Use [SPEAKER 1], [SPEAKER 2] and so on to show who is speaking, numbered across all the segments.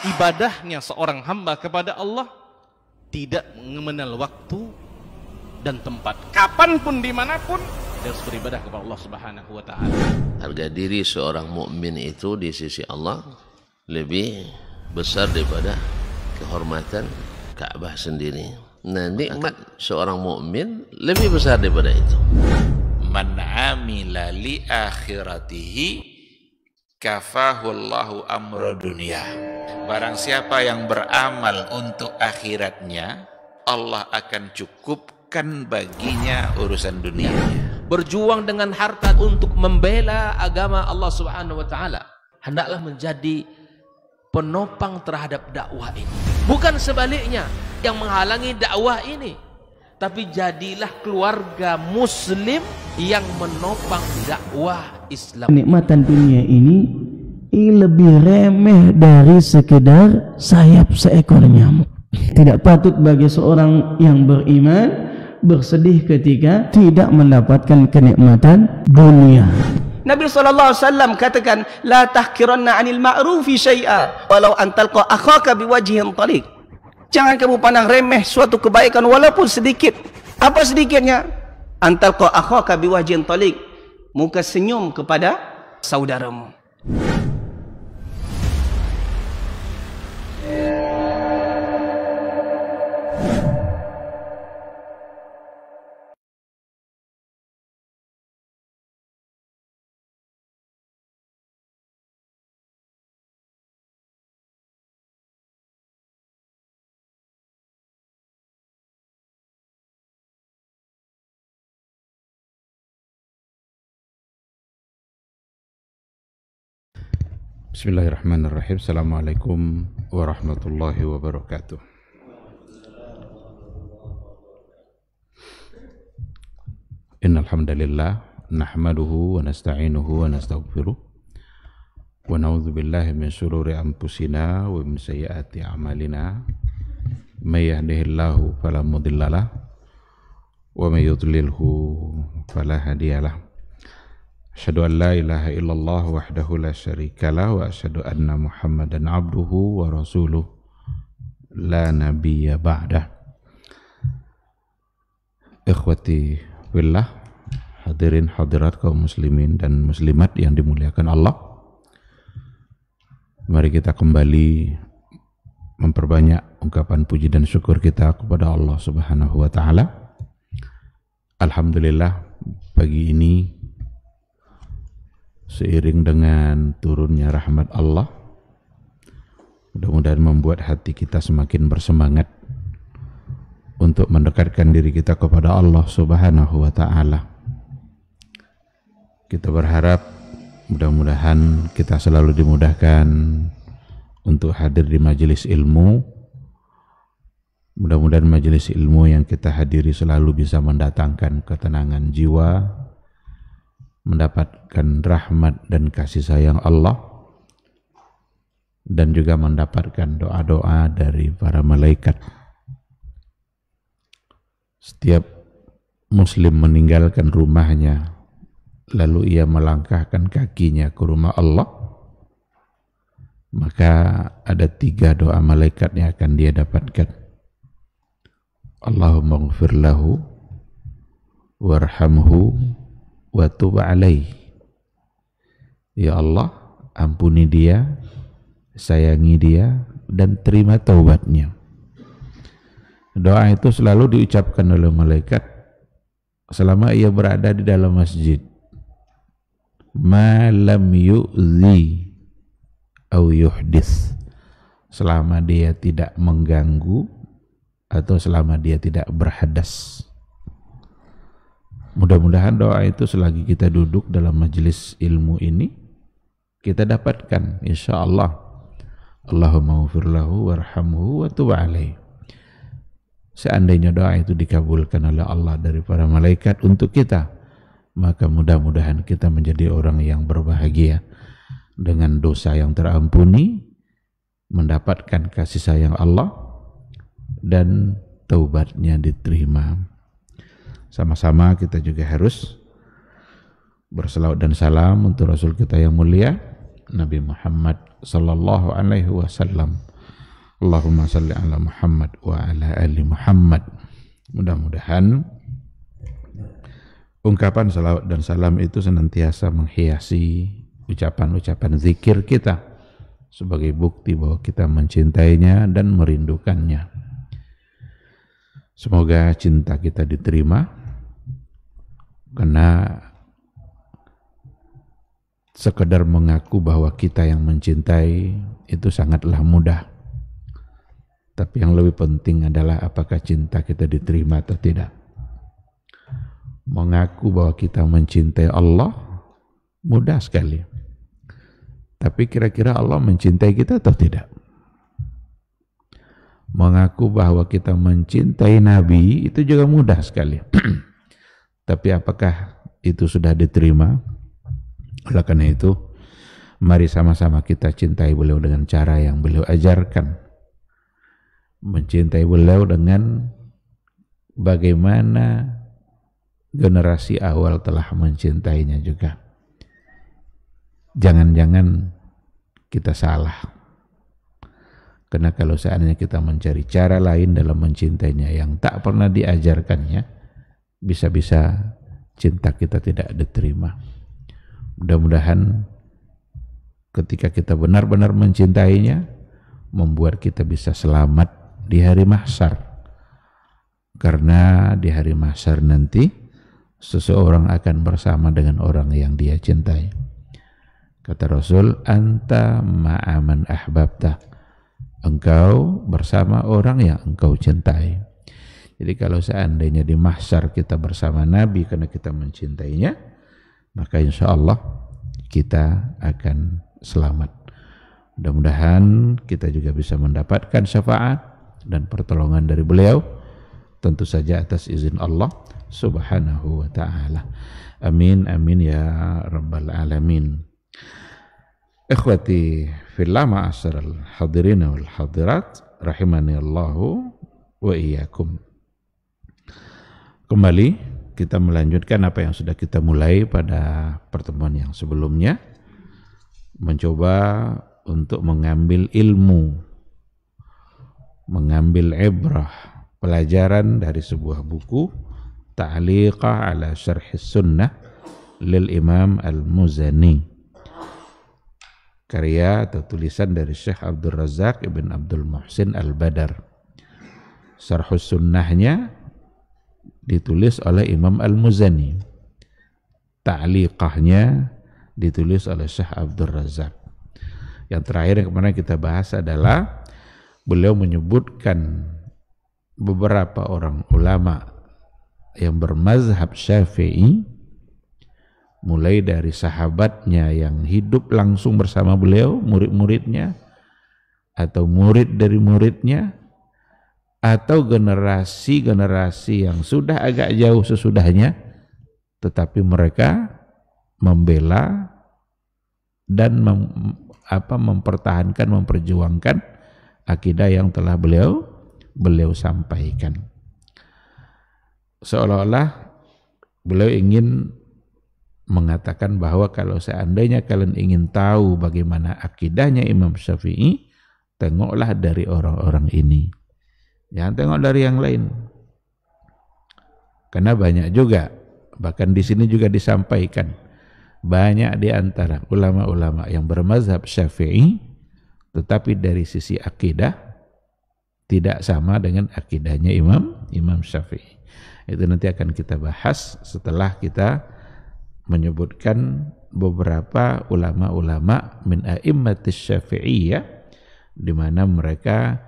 [SPEAKER 1] ibadahnya seorang hamba kepada Allah tidak mengenal waktu dan tempat. Kapanpun, dimanapun, dia harus beribadah kepada Allah Subhanahu wa Ta'ala.
[SPEAKER 2] Harga diri seorang mukmin itu di sisi Allah lebih besar daripada kehormatan Ka'bah sendiri. Nah, nikmat seorang mukmin lebih besar daripada itu.
[SPEAKER 3] Man amila li akhiratihi kafahullahu amra dunia. Barang siapa yang beramal untuk akhiratnya, Allah akan cukupkan baginya urusan dunianya.
[SPEAKER 4] Berjuang dengan harta untuk membela agama Allah Subhanahu wa Ta'ala, hendaklah menjadi penopang terhadap dakwah ini, bukan sebaliknya yang menghalangi dakwah ini, tapi jadilah keluarga muslim yang menopang dakwah Islam.
[SPEAKER 5] Kenikmatan dunia ini lebih remeh dari sekedar sayap seekor nyamuk. Tidak patut bagi seorang yang beriman bersedih ketika tidak mendapatkan kenikmatan dunia.
[SPEAKER 6] Nabi SAW katakan, la tahkiranna 'anil ma'rufi syai'a walau an talqa akhaka biwajhin taliq. Jangan kamu pandang remeh suatu kebaikan walaupun sedikit. Apa sedikitnya? An talqa akhaka biwajhin taliq, muka senyum kepada saudaramu.
[SPEAKER 7] Bismillahirrahmanirrahim. Assalamualaikum warahmatullahi wabarakatuh. Innal hamdalillah nahmaduhu wa nasta'inuhu wa nastaghfiruh wa na'udzu billahi min shururi anfusina wa min sayyiati a'malina. May yahdihillahu fala mudhillalah wa may yudlilhu fala hadiyalah. Asyhadu an la ilaha illallah wahdahu la syarikalah wa asyhadu anna Muhammadan abduhu wa rasuluh la nabiyya ba'dah. Ikhwati fillah, hadirin hadirat kaum muslimin dan muslimat yang dimuliakan Allah. Mari kita kembali memperbanyak ungkapan puji dan syukur kita kepada Allah Subhanahu wa Ta'ala. Alhamdulillah, pagi ini seiring dengan turunnya rahmat Allah, mudah-mudahan membuat hati kita semakin bersemangat untuk mendekatkan diri kita kepada Allah Subhanahu wa Ta'ala. Kita berharap mudah-mudahan kita selalu dimudahkan untuk hadir di majelis ilmu. Mudah-mudahan majelis ilmu yang kita hadiri selalu bisa mendatangkan ketenangan jiwa, mendapatkan rahmat dan kasih sayang Allah, dan juga mendapatkan doa-doa dari para malaikat. Setiap muslim meninggalkan rumahnya lalu ia melangkahkan kakinya ke rumah Allah, maka ada 3 doa malaikat yang akan dia dapatkan. Allahumma ighfir lahu warhamhu wa tub alaih. Ya Allah, ampuni dia, sayangi dia, dan terima taubatnya. Doa itu selalu diucapkan oleh malaikat selama ia berada di dalam masjid. Ma lam yu'zi au yuhdis, selama dia tidak mengganggu atau selama dia tidak berhadas. Mudah-mudahan doa itu selagi kita duduk dalam majelis ilmu ini kita dapatkan, insya Allah. Allahumma ighfir lahu warhamhu wa tub alaih. Seandainya doa itu dikabulkan oleh Allah dari para malaikat untuk kita, maka mudah-mudahan kita menjadi orang yang berbahagia dengan dosa yang terampuni, mendapatkan kasih sayang Allah, dan taubatnya diterima. Sama-sama kita juga harus berselawat dan salam untuk Rasul kita yang mulia, Nabi Muhammad sallallahu alaihi wasallam. Allahumma salli ala Muhammad wa ala ali Muhammad. Mudah-mudahan ungkapan salawat dan salam itu senantiasa menghiasi ucapan-ucapan zikir kita sebagai bukti bahwa kita mencintainya dan merindukannya. Semoga cinta kita diterima, karena sekedar mengaku bahwa kita yang mencintai itu sangatlah mudah. Tapi yang lebih penting adalah apakah cinta kita diterima atau tidak. Mengaku bahwa kita mencintai Allah mudah sekali. Tapi kira-kira Allah mencintai kita atau tidak? Mengaku bahwa kita mencintai Nabi itu juga mudah sekali. Tapi apakah itu sudah diterima? Oleh karena itu, mari sama-sama kita cintai beliau dengan cara yang beliau ajarkan. Mencintai beliau dengan bagaimana generasi awal telah mencintainya juga. Jangan-jangan kita salah. Karena kalau seandainya kita mencari cara lain dalam mencintainya yang tak pernah diajarkannya, bisa-bisa cinta kita tidak diterima. Mudah-mudahan ketika kita benar-benar mencintainya, membuat kita bisa selamat di hari mahsyar. Karena di hari mahsyar nanti seseorang akan bersama dengan orang yang dia cintai. Kata Rasul, anta ma'aman ahbabta. Engkau bersama orang yang engkau cintai. Jadi kalau seandainya di mahsyar kita bersama Nabi karena kita mencintainya, maka insya Allah kita akan selamat. Mudah-mudahan kita juga bisa mendapatkan syafaat dan pertolongan dari beliau, tentu saja atas izin Allah subhanahu wa ta'ala. Amin, amin ya rabbal alamin. Ikhwati fillah ma'asyiral hadirin wal hadirat rahimani Allahu wa iyyakum. Kembali kita melanjutkan apa yang sudah kita mulai pada pertemuan yang sebelumnya, mencoba untuk mengambil ilmu, mengambil ibrah, pelajaran dari sebuah buku Ta'liqah ala Syarh Sunnah lil Imam Al-Muzani, karya atau tulisan dari Syekh Abdul Razak ibn Abdul Muhsin Al-Badar. Syarh Sunnahnya ditulis oleh Imam Al-Muzani, Ta'liqahnya ditulis oleh Syekh Abdul Razak. Yang terakhir yang kemarin kita bahas adalah beliau menyebutkan beberapa orang ulama yang bermazhab Syafi'i, mulai dari sahabatnya yang hidup langsung bersama beliau, murid-muridnya, atau murid dari muridnya, atau generasi-generasi yang sudah agak jauh sesudahnya, tetapi mereka membela dan mempertahankan, memperjuangkan akidah yang telah beliau sampaikan. Seolah-olah beliau ingin mengatakan bahwa kalau seandainya kalian ingin tahu bagaimana akidahnya Imam Syafi'i, tengoklah dari orang-orang ini, jangan tengok dari yang lain. Karena banyak juga, bahkan di sini juga disampaikan, banyak di antara ulama-ulama yang bermazhab Syafi'i, tetapi dari sisi akidah tidak sama dengan akidahnya Imam Syafi'i. Itu nanti akan kita bahas setelah kita menyebutkan beberapa ulama-ulama min a'immatis Syafi'iyah, di mana mereka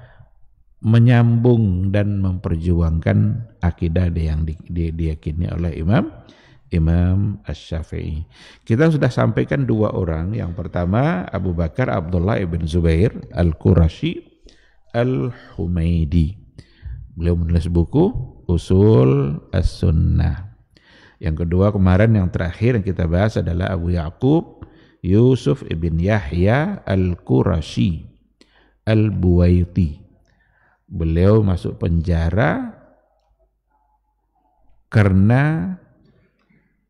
[SPEAKER 7] menyambung dan memperjuangkan akidah yang diyakini oleh Imam Asy-Syafi'i. Kita sudah sampaikan dua orang. Yang pertama Abu Bakar Abdullah ibn Zubair Al-Qurashi Al-Humaidi. Beliau menulis buku Usul As-Sunnah. Yang kedua kemarin yang terakhir yang kita bahas adalah Abu Ya'qub Yusuf ibn Yahya Al-Qurashi Al-Buwaiti. Beliau masuk penjara karena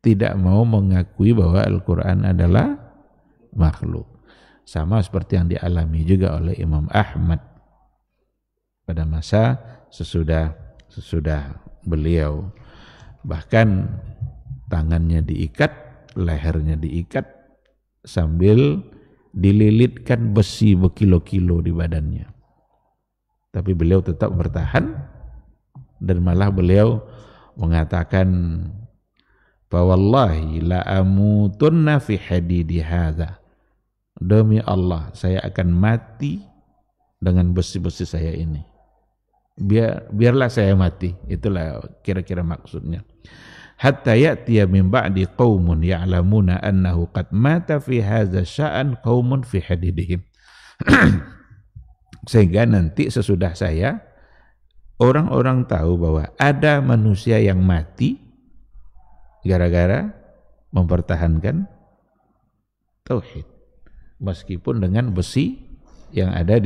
[SPEAKER 7] tidak mau mengakui bahwa Al-Quran adalah makhluk. Sama seperti yang dialami juga oleh Imam Ahmad. pada masa sesudah beliau. Bahkan tangannya diikat, lehernya diikat, sambil dililitkan besi berkilo-kilo di badannya. Tapi beliau tetap bertahan, dan malah beliau mengatakan, "Fawallahi la amutunna fi hadidi hadza." Demi Allah, saya akan mati dengan besi-besi saya ini. Biarlah saya mati. Itulah kira-kira maksudnya. Hatta ya'tiya min ba'di qaumun ya'lamuna annahu qad mata fi hadza sya'an qaumun fi hadidihim. Sehingga nanti sesudah saya, orang-orang tahu bahwa ada manusia yang mati gara-gara mempertahankan tauhid, meskipun dengan besi yang ada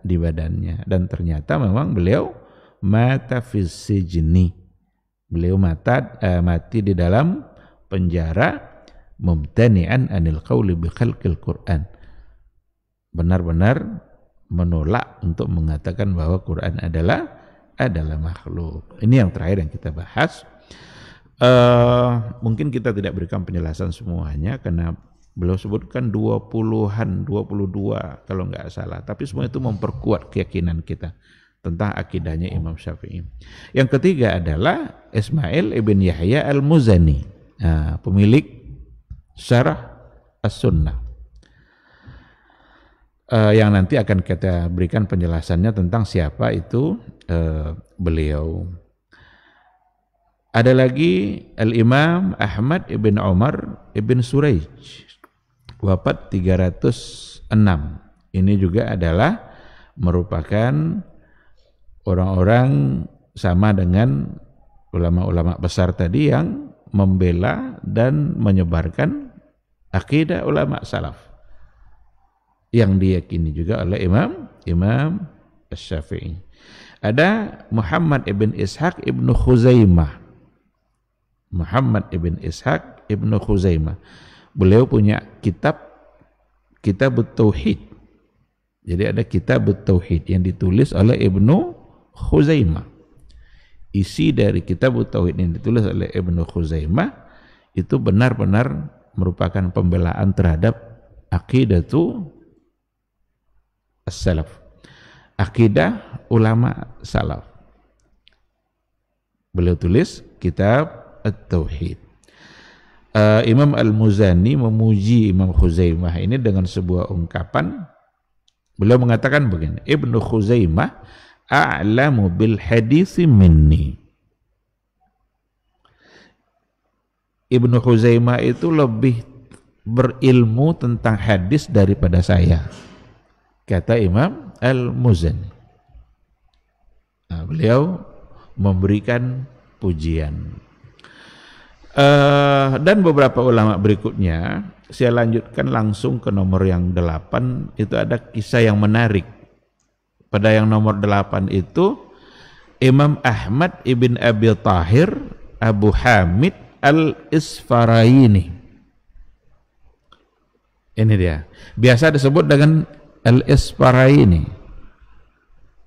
[SPEAKER 7] di badannya. Dan ternyata memang beliau mata fi sijni. Beliau mati di dalam penjara, mumtani'an anil qawli bi khalqil Qur'an. Benar-benar menolak untuk mengatakan bahwa Quran adalah makhluk. Ini yang terakhir yang kita bahas. Mungkin kita tidak berikan penjelasan semuanya karena beliau sebutkan 20-an, 22 kalau nggak salah. Tapi semua itu memperkuat keyakinan kita tentang akidahnya Imam Syafi'i. Yang ketiga adalah Ismail ibn Yahya al-Muzani, pemilik Syarah As-Sunnah, yang nanti akan kita berikan penjelasannya tentang siapa itu beliau. Ada lagi Al-Imam Ahmad ibn Umar ibn Surayj, wafat 306. Ini juga adalah merupakan orang-orang sama dengan ulama-ulama besar tadi yang membela dan menyebarkan akidah ulama salaf yang diyakini juga oleh Imam Asy-Syafi'i. Ada Muhammad ibn Ishaq ibn Khuzaimah. Muhammad ibn Ishaq ibn Khuzaimah. Beliau punya kitab Tauhid. Jadi ada kitab Tauhid yang ditulis oleh Ibnu Khuzaimah. Isi dari kitab Tauhid yang ditulis oleh Ibnu Khuzaimah itu benar-benar merupakan pembelaan terhadap akidatu as-salaf, akidah ulama salaf. Beliau tulis kitab At-Tauhid. Imam Al-Muzani memuji Imam Khuzaimah ini dengan sebuah ungkapan. Beliau mengatakan begini, Ibnu Khuzaimah a'lamu bil hadisi minni. Ibnu Khuzaimah itu lebih berilmu tentang hadis daripada saya, kata Imam Al-Muzani. Nah, beliau memberikan pujian. Dan beberapa ulama berikutnya, saya lanjutkan langsung ke nomor yang 8. Itu ada kisah yang menarik. Pada yang nomor 8 itu Imam Ahmad ibn Abi Tahir Abu Hamid Al-Isfaraini. Ini dia, biasa disebut dengan Al-Isfaraini.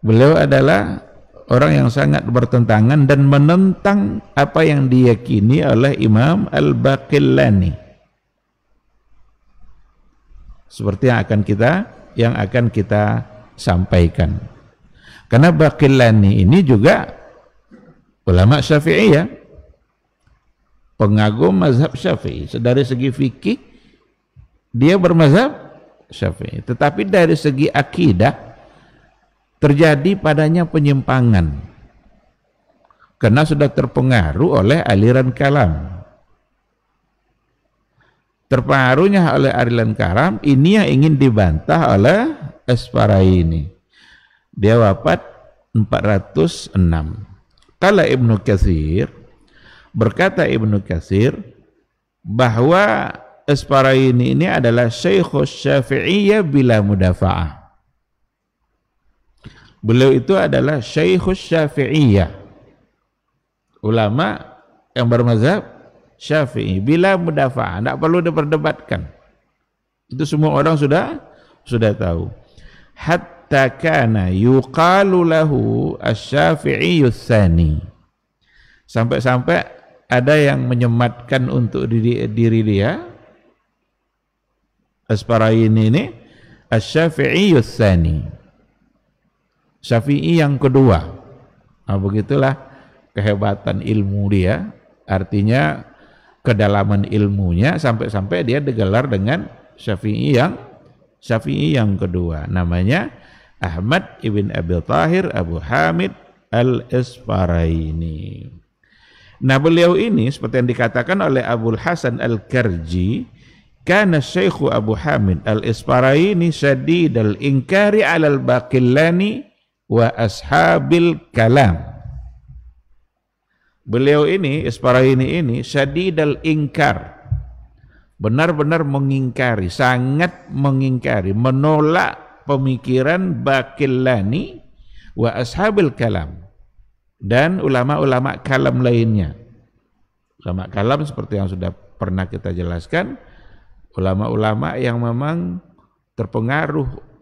[SPEAKER 7] Beliau adalah orang yang sangat bertentangan dan menentang apa yang diyakini oleh Imam Al-Baqillani. Seperti yang akan kita sampaikan. Karena Baqillani ini juga ulama Syafi'iyah, pengagum mazhab Syafi'i. Dari segi fikih dia bermazhab Syafi'i, tetapi dari segi akidah terjadi padanya penyimpangan karena sudah terpengaruh oleh aliran kalam. Terpengaruhnya oleh aliran kalam ini yang ingin dibantah oleh Isfaraini. Dia wafat 406. Kala Ibnu Katsir, berkata Ibnu Katsir bahwa Isfaraini ini adalah Syekhus Syafi'iyah bila mudafa'ah. Beliau itu adalah Syekhus Syafi'iyah, ulama yang bermazhab Syafi'i bila mudafa'ah, tidak perlu diperdebatkan. Itu semua orang sudah tahu. hatta kana yuqalu lahu asy-Syafi'i tsani. Sampai-sampai ada yang menyematkan untuk diri dia As-Sparayini ini asy-Syafi'i tsani. Syafi'i yang kedua. Nah, begitulah kehebatan ilmu dia, artinya kedalaman ilmunya sampai-sampai dia digelar dengan Syafi'i yang kedua. Namanya Ahmad ibn Abi Tahir Abu Hamid Al-Isfaraini. Nah, beliau ini seperti yang dikatakan oleh Abul Hasan Al-Karji, kana Syekh Abu Hamid Al-Isfaraini syadidal inkari 'alal Baqillani wa ashabil kalam. Beliau ini, Isfaraini ini syadidal inkar, benar-benar mengingkari, sangat mengingkari, menolak pemikiran Baqillani wa ashabil kalam dan ulama-ulama kalam lainnya. Ulama kalam seperti yang sudah pernah kita jelaskan, ulama-ulama yang memang terpengaruh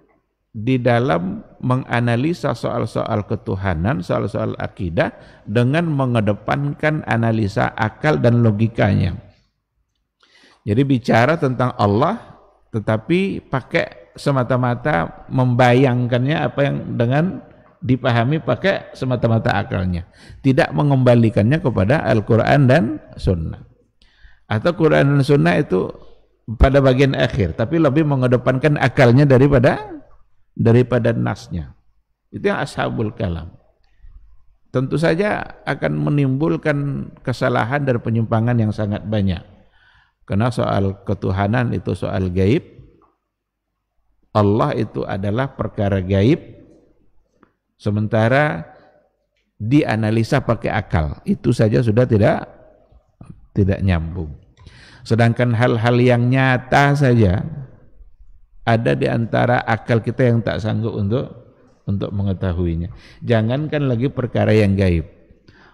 [SPEAKER 7] di dalam menganalisa soal-soal ketuhanan, soal-soal akidah dengan mengedepankan analisa akal dan logikanya. Jadi bicara tentang Allah tetapi pakai semata-mata membayangkannya apa yang dengan dipahami pakai semata-mata akalnya, tidak mengembalikannya kepada Al-Quran dan Sunnah. Atau Quran dan Sunnah itu pada bagian akhir, tapi lebih mengedepankan akalnya daripada nasnya. Itu yang ashabul kalam. Tentu saja akan menimbulkan kesalahan dan penyimpangan yang sangat banyak. Karena soal ketuhanan itu soal gaib. Allah itu adalah perkara gaib. Sementara dianalisa pakai akal. Itu saja sudah tidak nyambung. Sedangkan hal-hal yang nyata saja ada di antara akal kita yang tak sanggup untuk mengetahuinya. Jangankan lagi perkara yang gaib.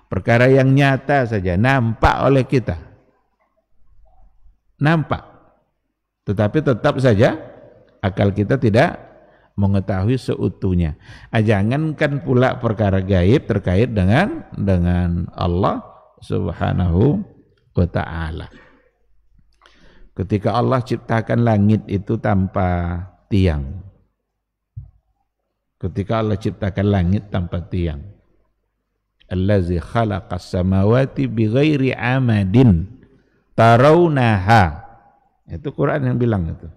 [SPEAKER 7] Perkara yang nyata saja, nampak oleh kita. Nampak. Tetapi tetap saja akal kita tidak mengetahui seutuhnya. Jangankan pula perkara gaib terkait dengan Allah Subhanahu wa ta'ala. Ketika Allah ciptakan langit itu tanpa tiang. Ketika Allah ciptakan langit tanpa tiang. Allazi khalaqas samawati bighairi amadin tarawnaha. Itu Quran yang bilang itu.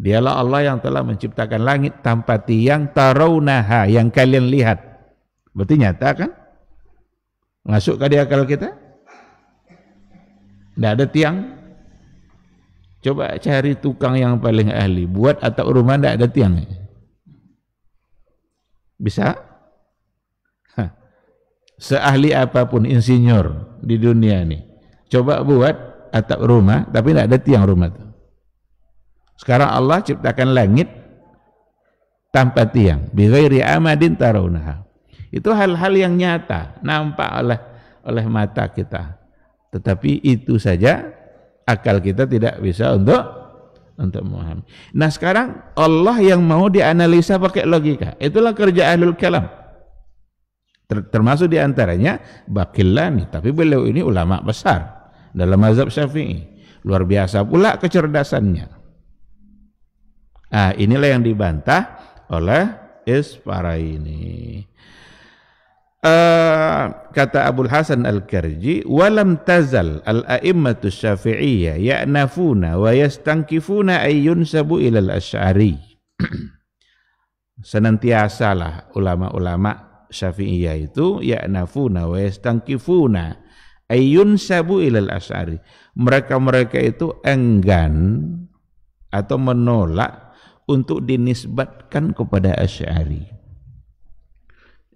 [SPEAKER 7] Dialah Allah yang telah menciptakan langit tanpa tiang, tarawnaha, yang kalian lihat. Berarti nyata kan? Masuk ke di akal kita? Tidak ada tiang. Coba cari tukang yang paling ahli, buat atap rumah tidak ada tiang. Bisa? Seahli apapun insinyur di dunia ini, coba buat atap rumah, tapi tidak ada tiang rumah itu. Sekarang Allah ciptakan langit tanpa tiang, bighairi amadin tarawnaha. Itu hal-hal yang nyata, nampak oleh mata kita. Tetapi itu saja akal kita tidak bisa untuk memahami. Nah, sekarang Allah yang mau dianalisa pakai logika. Itulah kerja ahlul kalam. Termasuk diantaranya Baqillani. Tapi beliau ini ulama besar dalam mazhab Syafi'i. Luar biasa pula kecerdasannya. Inilah yang dibantah oleh Isfaraini. Kata Abul Hasan Al-Karji, walam tazal al-a'immatu syafi'iyya ya'nafuna wa yastankifuna ayyunsabu ilal asy'ari. Senantiasalah ulama-ulama syafi'iyah itu ya'nafuna wa yastankifuna ayyunsabu ilal asy'ari. Mereka-mereka itu enggan atau menolak untuk dinisbatkan kepada Asy'ari.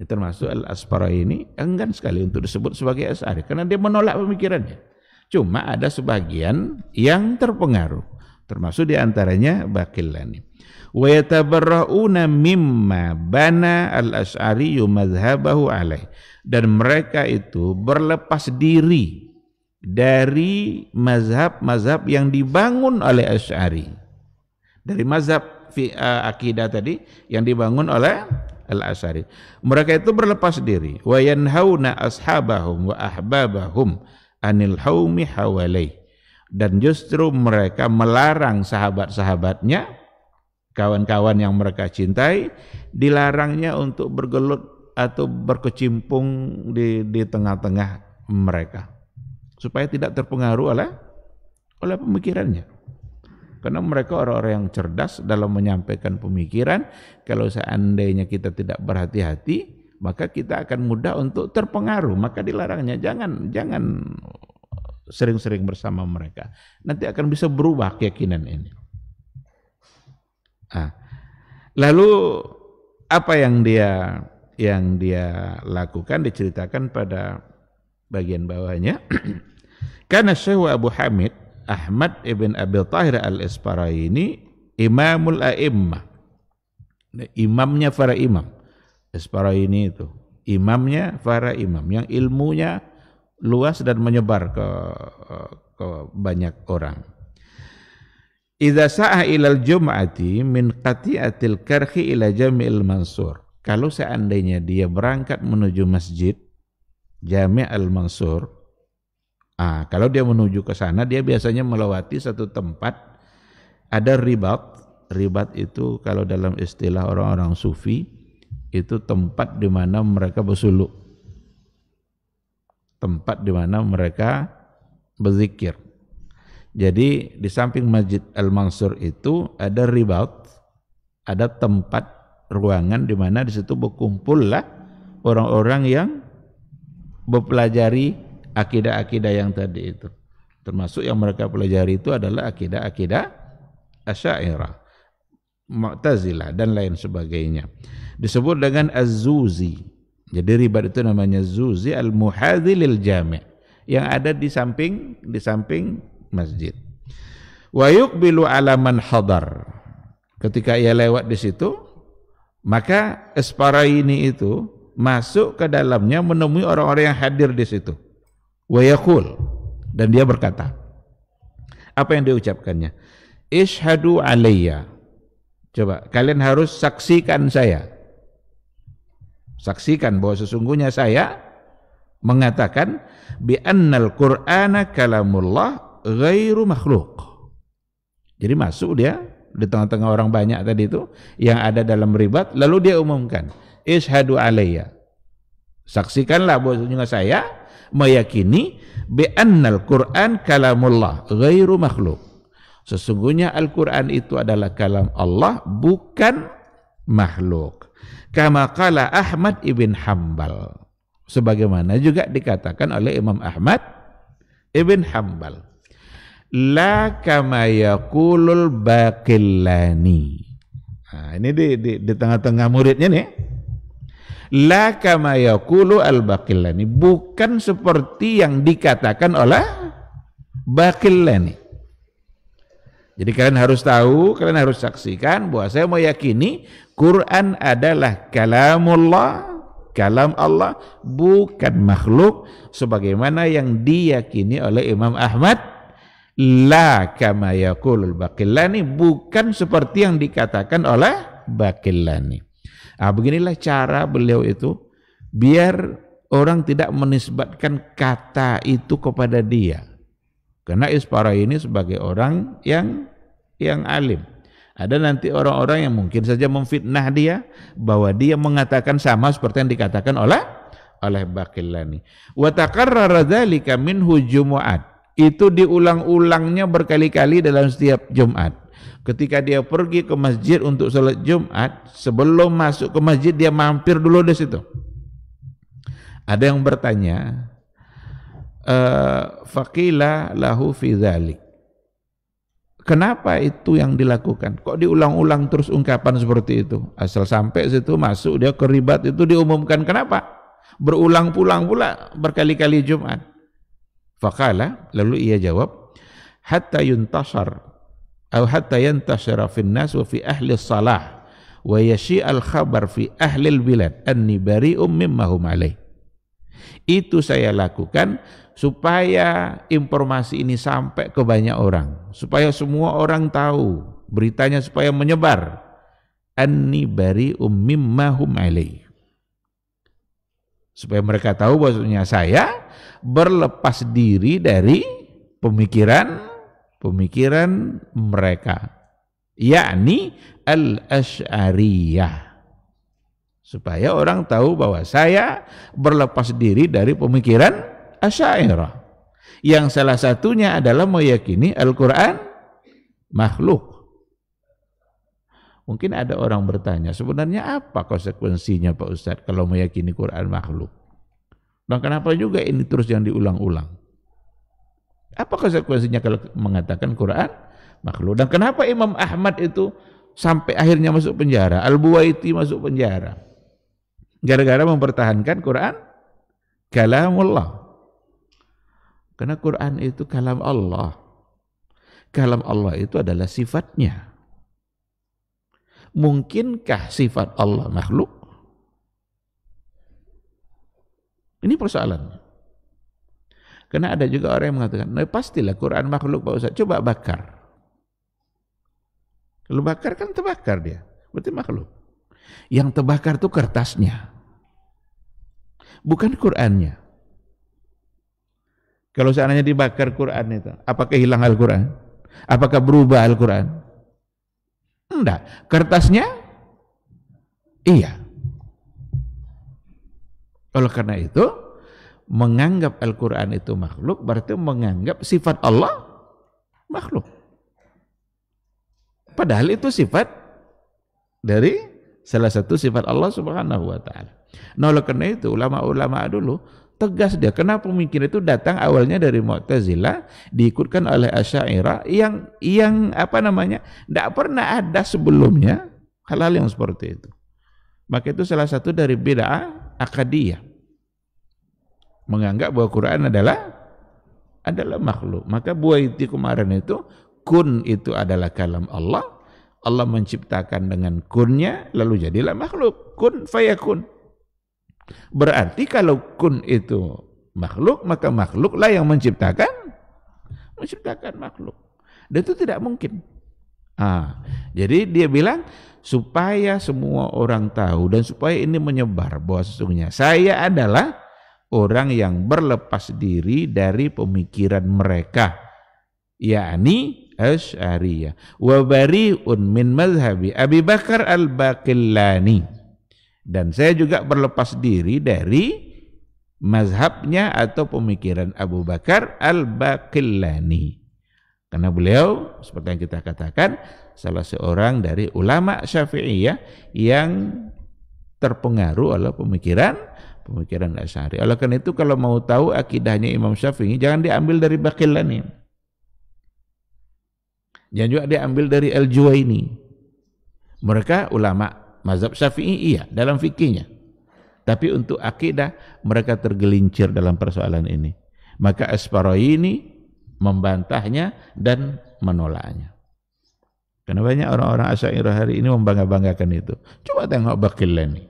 [SPEAKER 7] Termasuk Al-Isfaraini enggan sekali untuk disebut sebagai Asy'ari karena dia menolak pemikirannya. Cuma ada sebagian yang terpengaruh, termasuk diantaranya Baqillani. Wa yatabarra'una mimma bana al-Asy'ari madhhabahu alaih, dan mereka itu berlepas diri dari mazhab-mazhab yang dibangun oleh Asy'ari, dari mazhab akidah tadi yang dibangun oleh Al-Asy'ari. Mereka itu berlepas diri. Wa yanhauna ashabahum wa ahbabahum anil haumi hawalai. Dan justru mereka melarang sahabat-sahabatnya, kawan-kawan yang mereka cintai, dilarangnya untuk bergelut atau berkecimpung di tengah-tengah mereka, supaya tidak terpengaruh oleh pemikirannya. Karena mereka orang-orang yang cerdas dalam menyampaikan pemikiran. Kalau seandainya kita tidak berhati-hati, maka kita akan mudah untuk terpengaruh. Maka dilarangnya jangan sering-sering bersama mereka. Nanti akan bisa berubah keyakinan ini. Lalu apa yang dia lakukan diceritakan pada bagian bawahnya. Karena Syekh Abu Hamid Ahmad ibn Abi Tahir al-Isfaraini imamul a'immah, imamnya para imam. Isfaraini itu imamnya para imam yang ilmunya luas dan menyebar ke banyak orang. Idza sa'a ilal jum'ati min qati'atil karhi ila jami'il mansur. Kalau seandainya dia berangkat menuju masjid Jami' al-Mansur, kalau dia menuju ke sana, dia biasanya melewati satu tempat, ada ribat. Ribat itu kalau dalam istilah orang-orang sufi, itu tempat di mana mereka bersuluk, tempat di mana mereka berzikir. Jadi di samping Masjid Al-Mansur itu ada ribat, ada tempat ruangan di mana di situ berkumpullah orang-orang yang mempelajari akidah-akidah yang tadi itu. Termasuk yang mereka pelajari itu adalah akidah-akidah Asy'ariyah, Mu'tazilah dan lain sebagainya. Disebut dengan Az-Zuzi. Jadi ribat itu namanya Zuzi al-Muhadhi lil Jami', yang ada di samping masjid. Wa yuqbilu ala man hadar. Ketika ia lewat di situ, maka Isfaraini itu masuk ke dalamnya menemui orang-orang yang hadir di situ. Wa yaqul, dan dia berkata, apa yang diucapkannya? Ishhadu alayya. Coba kalian harus saksikan saya. Saksikan bahwa sesungguhnya saya mengatakan bi annal Qur'ana kalamullah ghairu makhluk. Jadi masuk dia di tengah-tengah orang banyak tadi itu yang ada dalam ribat, lalu dia umumkan, ishhadu alayya. Saksikanlah bahwa saya meyakini bi annal Qur'an kalamullah ghairu makhluk. Sesungguhnya Al-Qur'an itu adalah kalam Allah, bukan makhluk. Kama qala Ahmad ibn Hanbal. Sebagaimana juga dikatakan oleh Imam Ahmad ibn Hanbal. La kama yaqulul Baqillani. Nah, ini di tengah-tengah muridnya nih. La kama yaqulu al-Baqillani, bukan seperti yang dikatakan oleh Baqillani. Jadi kalian harus tahu, kalian harus saksikan bahwa saya meyakini Quran adalah kalamullah, kalam Allah, bukan makhluk sebagaimana yang diyakini oleh Imam Ahmad. La kama yaqulul Baqillani, bukan seperti yang dikatakan oleh Baqillani. Beginilah cara beliau itu biar orang tidak menisbatkan kata itu kepada dia. Karena Isfaraini sebagai orang yang alim. Ada nanti orang-orang yang mungkin saja memfitnah dia bahwa dia mengatakan sama seperti yang dikatakan oleh Baqillani. Wa taqarrara dzalika minhu Jumu'at. Itu diulang-ulangnya berkali-kali dalam setiap Jumat. Ketika dia pergi ke masjid untuk salat Jumat, sebelum masuk ke masjid dia mampir dulu di situ. Ada yang bertanya, faqila lahu fi dzalik. Kenapa itu yang dilakukan? Kok diulang-ulang terus ungkapan seperti itu? Asal sampai situ masuk dia ke ribat itu diumumkan. Kenapa? Berulang-ulang pula berkali-kali Jumat. Faqala, lalu ia jawab, hatta yuntashar atau hatta yantashara fin nas wa fi ahli salah wa yashi al khabar fi ahli al bilad anni bari'um mimma hum alaih. Itu saya lakukan supaya informasi ini sampai ke banyak orang, supaya semua orang tahu, beritanya supaya menyebar anni bari'um mimma hum alaih. Supaya mereka tahu bahwasanya saya berlepas diri dari pemikiran mereka, yakni al-Asy'ariyah. Supaya orang tahu bahwa saya berlepas diri dari pemikiran Asy'ariyah, yang salah satunya adalah meyakini Al-Quran makhluk. Mungkin ada orang bertanya, sebenarnya apa konsekuensinya Pak Ustadz kalau meyakini Quran makhluk? Dan kenapa juga ini terus yang diulang-ulang? Apa konsekuensinya kalau mengatakan Quran makhluk? Dan kenapa Imam Ahmad itu sampai akhirnya masuk penjara, Al-Buwaiti masuk penjara? Gara-gara mempertahankan Quran kalamullah. Karena Quran itu kalam Allah. Kalam Allah itu adalah sifatnya. Mungkinkah sifat Allah makhluk? Ini persoalannya. Karena ada juga orang yang mengatakan, nah, pastilah Quran makhluk Pak Ustaz. Coba bakar. Kalau bakar kan terbakar dia, berarti makhluk. Yang terbakar itu kertasnya, bukan Qurannya. Kalau seandainya dibakar Quran itu, apakah hilang Al-Quran? Apakah berubah Al-Quran? Enggak. Kertasnya? Iya. Oleh karena itu, menganggap Al-Quran itu makhluk berarti menganggap sifat Allah makhluk. Padahal itu sifat dari salah satu sifat Allah Subhanahu wa ta'ala. Nah, oleh karena itu ulama-ulama dulu tegas dia. Kenapa pemikiran itu datang awalnya dari Mu'tazilah, diikutkan oleh Asy'ariyah yang apa namanya, tidak pernah ada sebelumnya hal-hal yang seperti itu. Maka itu salah satu dari bid'ah akadiyah, menganggap bahwa Quran adalah makhluk. Maka Buwaiti kemarin itu, kun itu adalah kalam Allah. Allah menciptakan dengan kunnya, lalu jadilah makhluk. Kun fayakun. Berarti kalau kun itu makhluk, maka makhluklah yang menciptakan makhluk. Dan itu tidak mungkin. Jadi dia bilang supaya semua orang tahu dan supaya ini menyebar bahwa sesungguhnya saya adalah orang yang berlepas diri dari pemikiran mereka, yakni Asy'ariyah. Wa bari'un min mazhabi Abi Bakar al-Baqillani. Dan saya juga berlepas diri dari mazhabnya atau pemikiran Abu Bakar al-Baqillani. Karena beliau, seperti yang kita katakan, salah seorang dari ulama Syafi'iyah yang terpengaruh oleh pemikiran Asy'ari. Oleh karena itu kalau mau tahu akidahnya Imam Syafi'i, jangan diambil dari Baqillani. Jangan juga diambil dari Al-Juwaini. Mereka ulama mazhab Syafi'i iya dalam fikihnya, tapi untuk akidah mereka tergelincir dalam persoalan ini. Maka Asfaraini membantahnya dan menolaknya. Karena banyak orang-orang Asy'ariyah hari ini membangga-banggakan itu. Coba tengok Baqillani,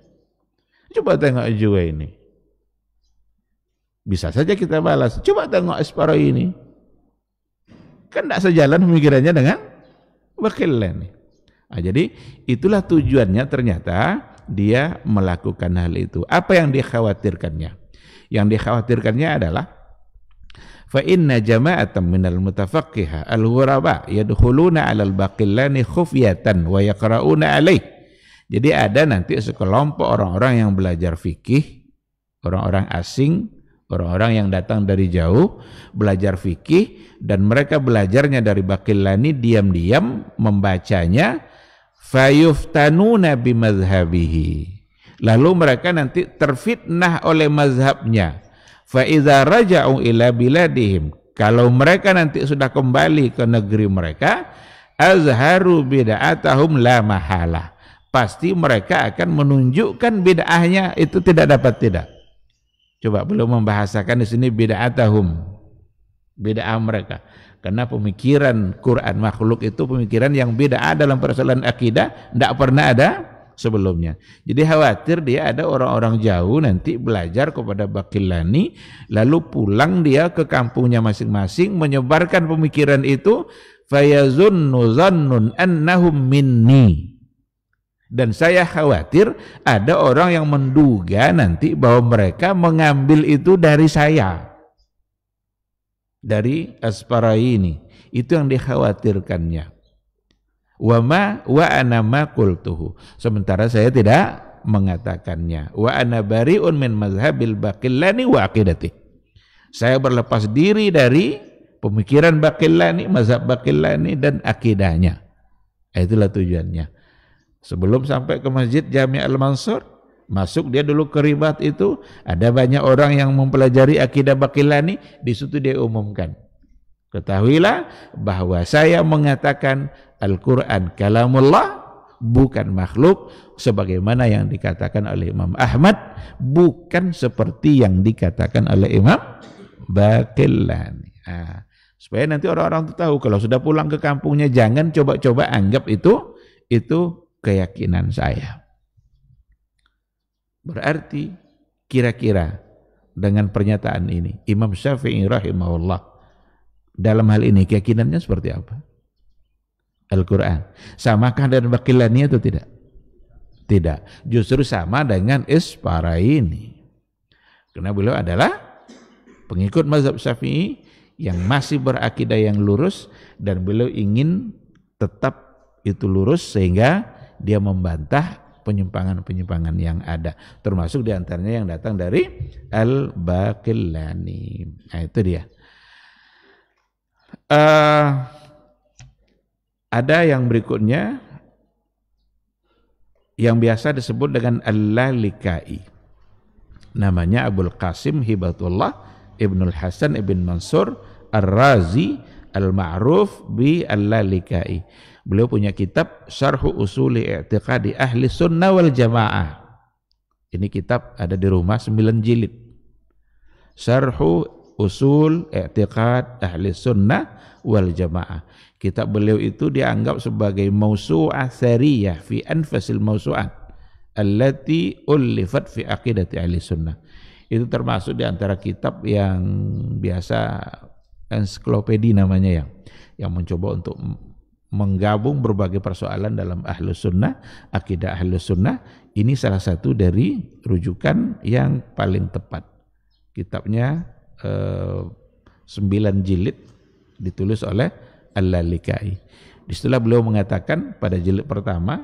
[SPEAKER 7] coba tengok Al-Juwaini. Bisa saja kita balas, coba tengok Asfaraini. Kan tidak sejalan pemikirannya dengan Baqillani. Jadi itulah tujuannya, ternyata dia melakukan hal itu. Apa yang dikhawatirkannya? Yang dikhawatirkannya adalah fa inna jama'atan minal mutafaqqiha al-ghuraba yadkhuluna 'alal Baqillani khufyatan wa yaqra'una 'alaih. Jadi ada nanti sekelompok orang-orang yang belajar fikih, orang-orang asing, orang-orang yang datang dari jauh belajar fikih, dan mereka belajarnya dari Baqillani, diam-diam membacanya, fayuftanuna bimazhabihi, lalu mereka nanti terfitnah oleh mazhabnya. Fa idza raja'u ila biladihim, kalau mereka nanti sudah kembali ke negeri mereka, azharu bid'atahum la mahala, pasti mereka akan menunjukkan bid'ahnya itu tidak dapat tidak. Coba belum membahasakan di sini bid'atahum, bid'ah mereka. Karena pemikiran Quran makhluk itu pemikiran yang bid'ah dalam persoalan akidah, tidak pernah ada sebelumnya. Jadi khawatir dia ada orang-orang jauh nanti belajar kepada Baqillani, lalu pulang dia ke kampungnya masing-masing menyebarkan pemikiran itu, fayazunnu zannun annahum minni. Dan saya khawatir ada orang yang menduga nanti bahwa mereka mengambil itu dari saya, dari Asparayini. Itu yang dikhawatirkannya. Wa ana ma qultuhu. Sementara saya tidak mengatakannya. Wa ana bari'un min mazhabil Baqillani wa aqidati. Saya berlepas diri dari pemikiran Baqillani, mazhab Baqillani dan akidahnya. Itulah tujuannya. Sebelum sampai ke Masjid Jami' Al-Mansur, masuk dia dulu ke ribat itu, ada banyak orang yang mempelajari akidah Baqillani, di situ dia umumkan. Ketahuilah bahwa saya mengatakan Al-Quran kalamullah, bukan makhluk, sebagaimana yang dikatakan oleh Imam Ahmad, bukan seperti yang dikatakan oleh Imam Baqillani. Supaya nanti orang-orang tahu, kalau sudah pulang ke kampungnya, jangan coba-coba anggap itu keyakinan saya. Berarti kira-kira dengan pernyataan ini Imam Syafi'i rahimahullah dalam hal ini keyakinannya seperti apa? Al-Quran samakah dengan Baqillani atau tidak? Tidak, justru sama dengan Isfaraini, karena beliau adalah pengikut mazhab Syafi'i yang masih berakidah yang lurus, dan beliau ingin tetap itu lurus sehingga dia membantah penyimpangan-penyimpangan yang ada, termasuk diantaranya yang datang dari Al-Baqillani. Nah, itu dia. Ada yang berikutnya yang biasa disebut dengan Al-Lalikai. Namanya Abul Qasim Hibatullah Ibnul Hasan Ibn Mansur Ar-Razi Al-Ma'ruf bi Al-Lalikai. Beliau punya kitab Syarhu Usuli I'tiqadi Ahli Sunnah wal Jamaah. Ini kitab ada di rumah 9 jilid. Syarhu Usul I'tiqad Ahli Sunnah wal Jamaah. Kitab beliau itu dianggap sebagai mausu'ah thariyah fi anfasil mausu'at allati ullifat fi aqidati ahli sunnah. Itu termasuk di antara kitab yang biasa ensiklopedi namanya, yang mencoba untuk menggabung berbagai persoalan dalam ahlus sunnah, akidah ahlus sunnah. Ini salah satu dari rujukan yang paling tepat. Kitabnya 9 jilid, ditulis oleh Al-Lalikai. Disitulah beliau mengatakan pada jilid pertama,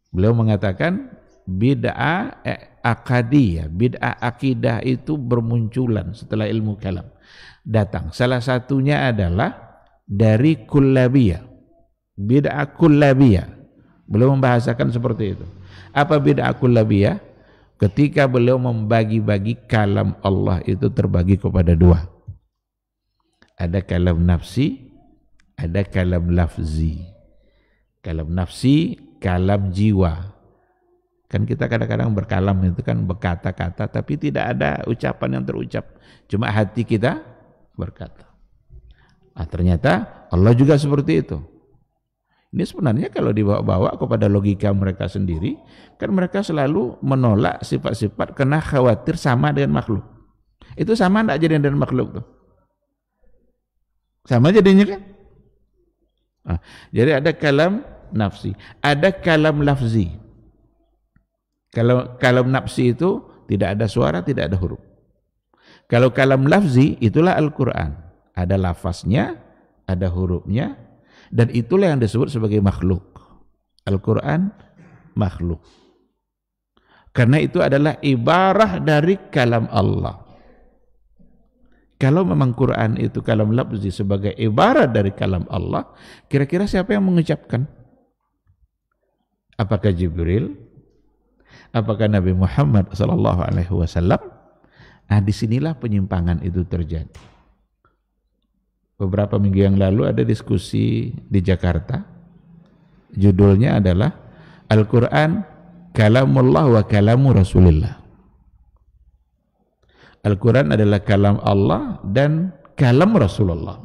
[SPEAKER 7] beliau mengatakan bid'ah akadiyah, bid'ah akidah itu bermunculan setelah ilmu kalam datang. Salah satunya adalah dari kullabiyah, bid'ah kullabiyah. Beliau membahasakan seperti itu. Apa bid'ah kullabiyah? Ketika beliau membagi-bagi kalam Allah itu terbagi kepada 2. Ada kalam nafsi, ada kalam lafzi. Kalam nafsi, kalam jiwa. Kan kita kadang-kadang berkalam itu kan berkata-kata, tapi tidak ada ucapan yang terucap. Cuma hati kita berkata. Ternyata Allah juga seperti itu. Ini sebenarnya kalau dibawa-bawa kepada logika mereka sendiri, kan mereka selalu menolak sifat-sifat karena khawatir sama dengan makhluk. Itu sama enggak jadinya dengan makhluk tuh? Sama jadinya kan? Jadi ada kalam nafsi, ada kalam lafzi. Kalau kalam nafsi itu tidak ada suara, tidak ada huruf. Kalau kalam lafzi itulah Al-Quran. Ada lafaznya, ada hurufnya, dan itulah yang disebut sebagai makhluk. Al-Quran makhluk. Karena itu adalah ibarah dari kalam Allah. Kalau memang Quran itu kalam lafzi sebagai ibarat dari kalam Allah, kira-kira siapa yang mengucapkan? Apakah Jibril? Apakah Nabi Muhammad SAW? Disinilah penyimpangan itu terjadi. Beberapa minggu yang lalu ada diskusi di Jakarta. Judulnya adalah Al-Quran Kalamullah wa Kalamu Rasulillah. Al-Quran adalah kalam Allah dan kalam Rasulullah.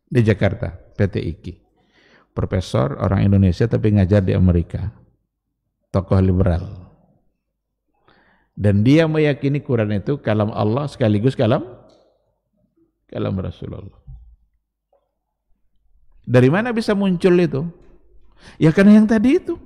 [SPEAKER 7] Di Jakarta, PT IKI. Profesor orang Indonesia tapi ngajar di Amerika. Tokoh liberal. Dan dia meyakini Quran itu kalam Allah sekaligus kalam Rasulullah. Dari mana bisa muncul itu? Ya karena yang tadi itu.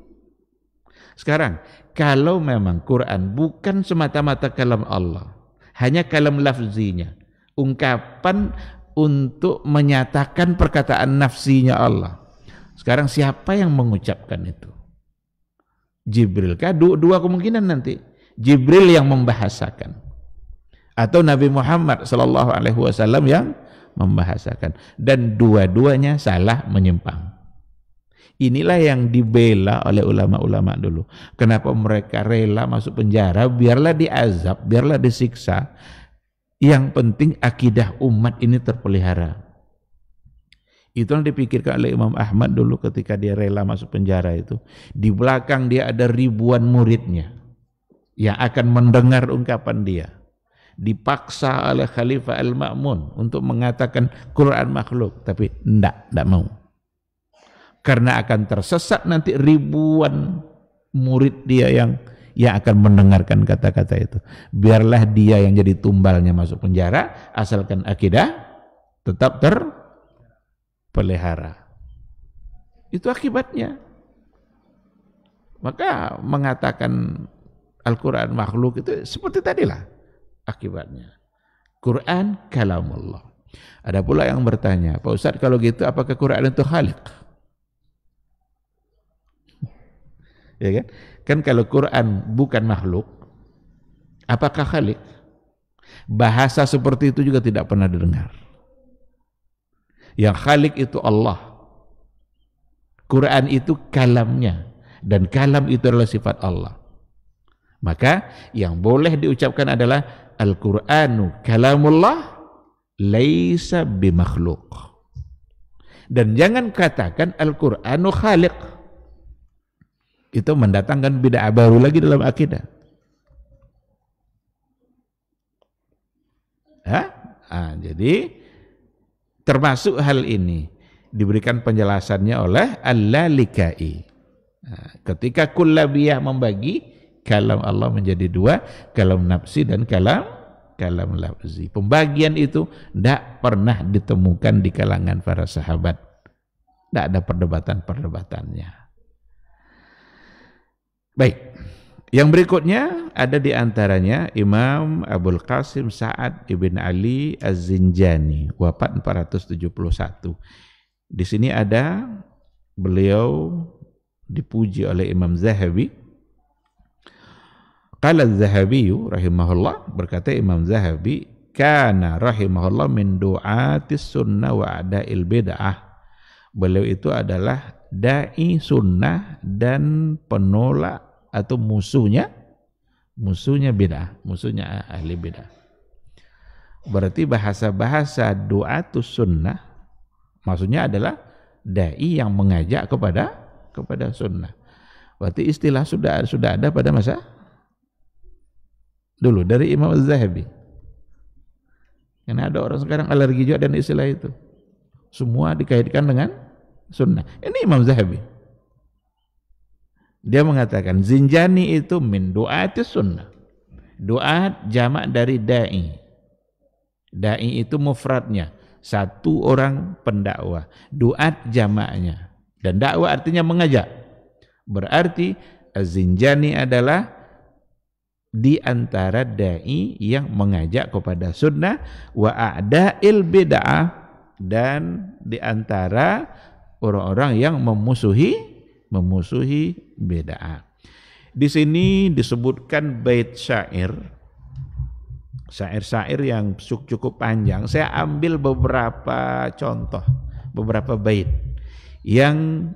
[SPEAKER 7] Sekarang, kalau memang Quran bukan semata-mata kalam Allah, hanya kalam lafzinya, ungkapan untuk menyatakan perkataan nafsinya Allah. Sekarang siapa yang mengucapkan itu? Jibril kah? Dua kemungkinan nanti. Jibril yang membahasakan atau Nabi Muhammad sallallahu alaihi wasallam yang membahasakan, dan dua-duanya salah, menyimpang. Inilah yang dibela oleh ulama-ulama dulu. Kenapa mereka rela masuk penjara? Biarlah diazab, biarlah disiksa. Yang penting akidah umat ini terpelihara. Itu yang dipikirkan oleh Imam Ahmad dulu ketika dia rela masuk penjara itu. Di belakang dia ada ribuan muridnya yang akan mendengar ungkapan dia. Dipaksa oleh Khalifah Al-Ma'mun untuk mengatakan Quran makhluk, tapi enggak mau. Karena akan tersesat nanti ribuan murid dia yang akan mendengarkan kata-kata itu. Biarlah dia yang jadi tumbalnya masuk penjara, asalkan akidah tetap terpelihara. Itu akibatnya. Maka mengatakan Al-Quran makhluk itu seperti tadilah akibatnya. Quran kalamullah. Ada pula yang bertanya, Pak Ustaz, kalau gitu apakah Quran itu khaliq? Ya kan? Kan kalau Quran bukan makhluk, apakah khaliq? Bahasa seperti itu juga tidak pernah didengar. Yang khaliq itu Allah. Quran itu kalamnya, dan kalam itu adalah sifat Allah. Maka yang boleh diucapkan adalah Al-Quranu kalamullah laisa bimakhluk. Dan jangan katakan Al-Quranu khaliq. Itu mendatangkan bid'ah baru lagi dalam akidah. Jadi termasuk hal ini diberikan penjelasannya oleh Al-Lalikai. Ketika Kullabiyah membagi kalam Allah menjadi dua, kalam nafsi dan kalam lafzi. Pembagian itu tidak pernah ditemukan di kalangan para sahabat. Tidak ada perdebatan-perdebatannya. Baik, yang berikutnya ada di antaranya Imam Abul Qasim Sa'ad ibn Ali Az-Zinjani, wafat 471. Di sini ada beliau dipuji oleh Imam Zahabi. Qala Az-Zahabi rahimahullah, berkata Imam Zahabi, kana rahimahullah min du'atis sunnah wa a'da'il bid'ah. Beliau itu adalah dai sunnah dan penolak atau musuhnya bid'ah, musuhnya ahli bid'ah. Berarti bahasa-bahasa du'atus sunnah maksudnya adalah dai yang mengajak kepada sunnah. Berarti istilah sudah ada pada masa dulu dari Imam Az-Zahabi. Karena ada orang sekarang alergi juga dan istilah itu. Semua dikaitkan dengan sunnah. Ini Imam Zahabi. Dia mengatakan Zinjani itu min du'atis sunnah. Du'at jamak dari da'i. Da'i itu mufradnya, satu orang pendakwah. Du'at jamaknya. Dan dakwah artinya mengajak. Berarti Az-Zinjani adalah di antara da'i yang mengajak kepada sunnah, wa a'da'il bid'ah, dan di antara orang-orang yang memusuhi bid'ah. Di sini disebutkan bait syair yang cukup panjang. Saya ambil beberapa contoh, beberapa bait yang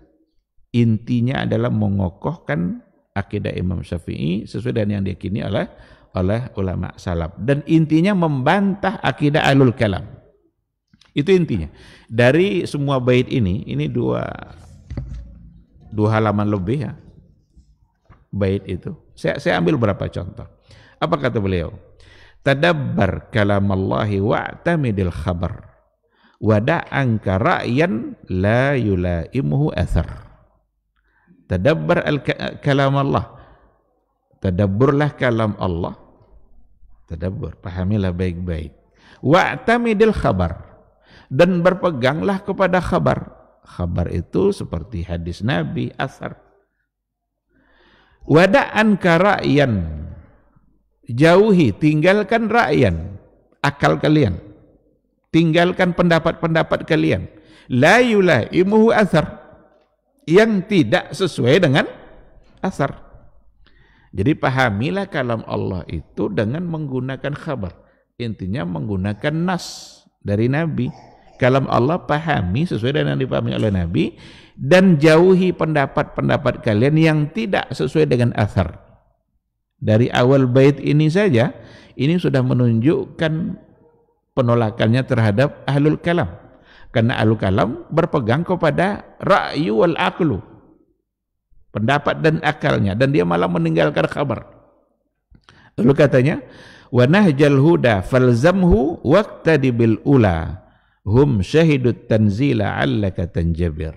[SPEAKER 7] intinya adalah mengokohkan akidah Imam Syafi'i sesuai dengan yang diyakini oleh ulama salaf, dan intinya membantah akidah ahlul kalam. Itu intinya. Dari semua bait ini dua halaman lebih ya, bait itu. Saya ambil beberapa contoh. Apa kata beliau? Tadabbar kalamallahi wa'tamidil khabar wada'anka ra'yan la yulaimuhu athar. Tadabbar kalam Allah. Tadabburlah kalam Allah. Tadabbur, pahamilah baik-baik. Wa'tamidil khabar, dan berpeganglah kepada khabar. Khabar itu seperti hadis Nabi, asar. Wada'an ka ra'yan, jauhi, tinggalkan ra'yan, akal kalian, tinggalkan pendapat-pendapat kalian, la yulaimuhu asar, yang tidak sesuai dengan asar. Jadi pahamilah kalam Allah itu dengan menggunakan khabar, intinya menggunakan nas dari Nabi. Kalam Allah pahami sesuai dengan yang dipahami oleh Nabi, dan jauhi pendapat-pendapat kalian yang tidak sesuai dengan athar. Dari awal bait ini saja, ini sudah menunjukkan penolakannya terhadap ahlul kalam. Karena ahlul kalam berpegang kepada ra'yu wal aqlu, pendapat dan akalnya, dan dia malah meninggalkan khabar. Lalu katanya, wa nahjal huda falzamhu waqtadi bil ula hum syahidut tanzila 'allaka tanjabir.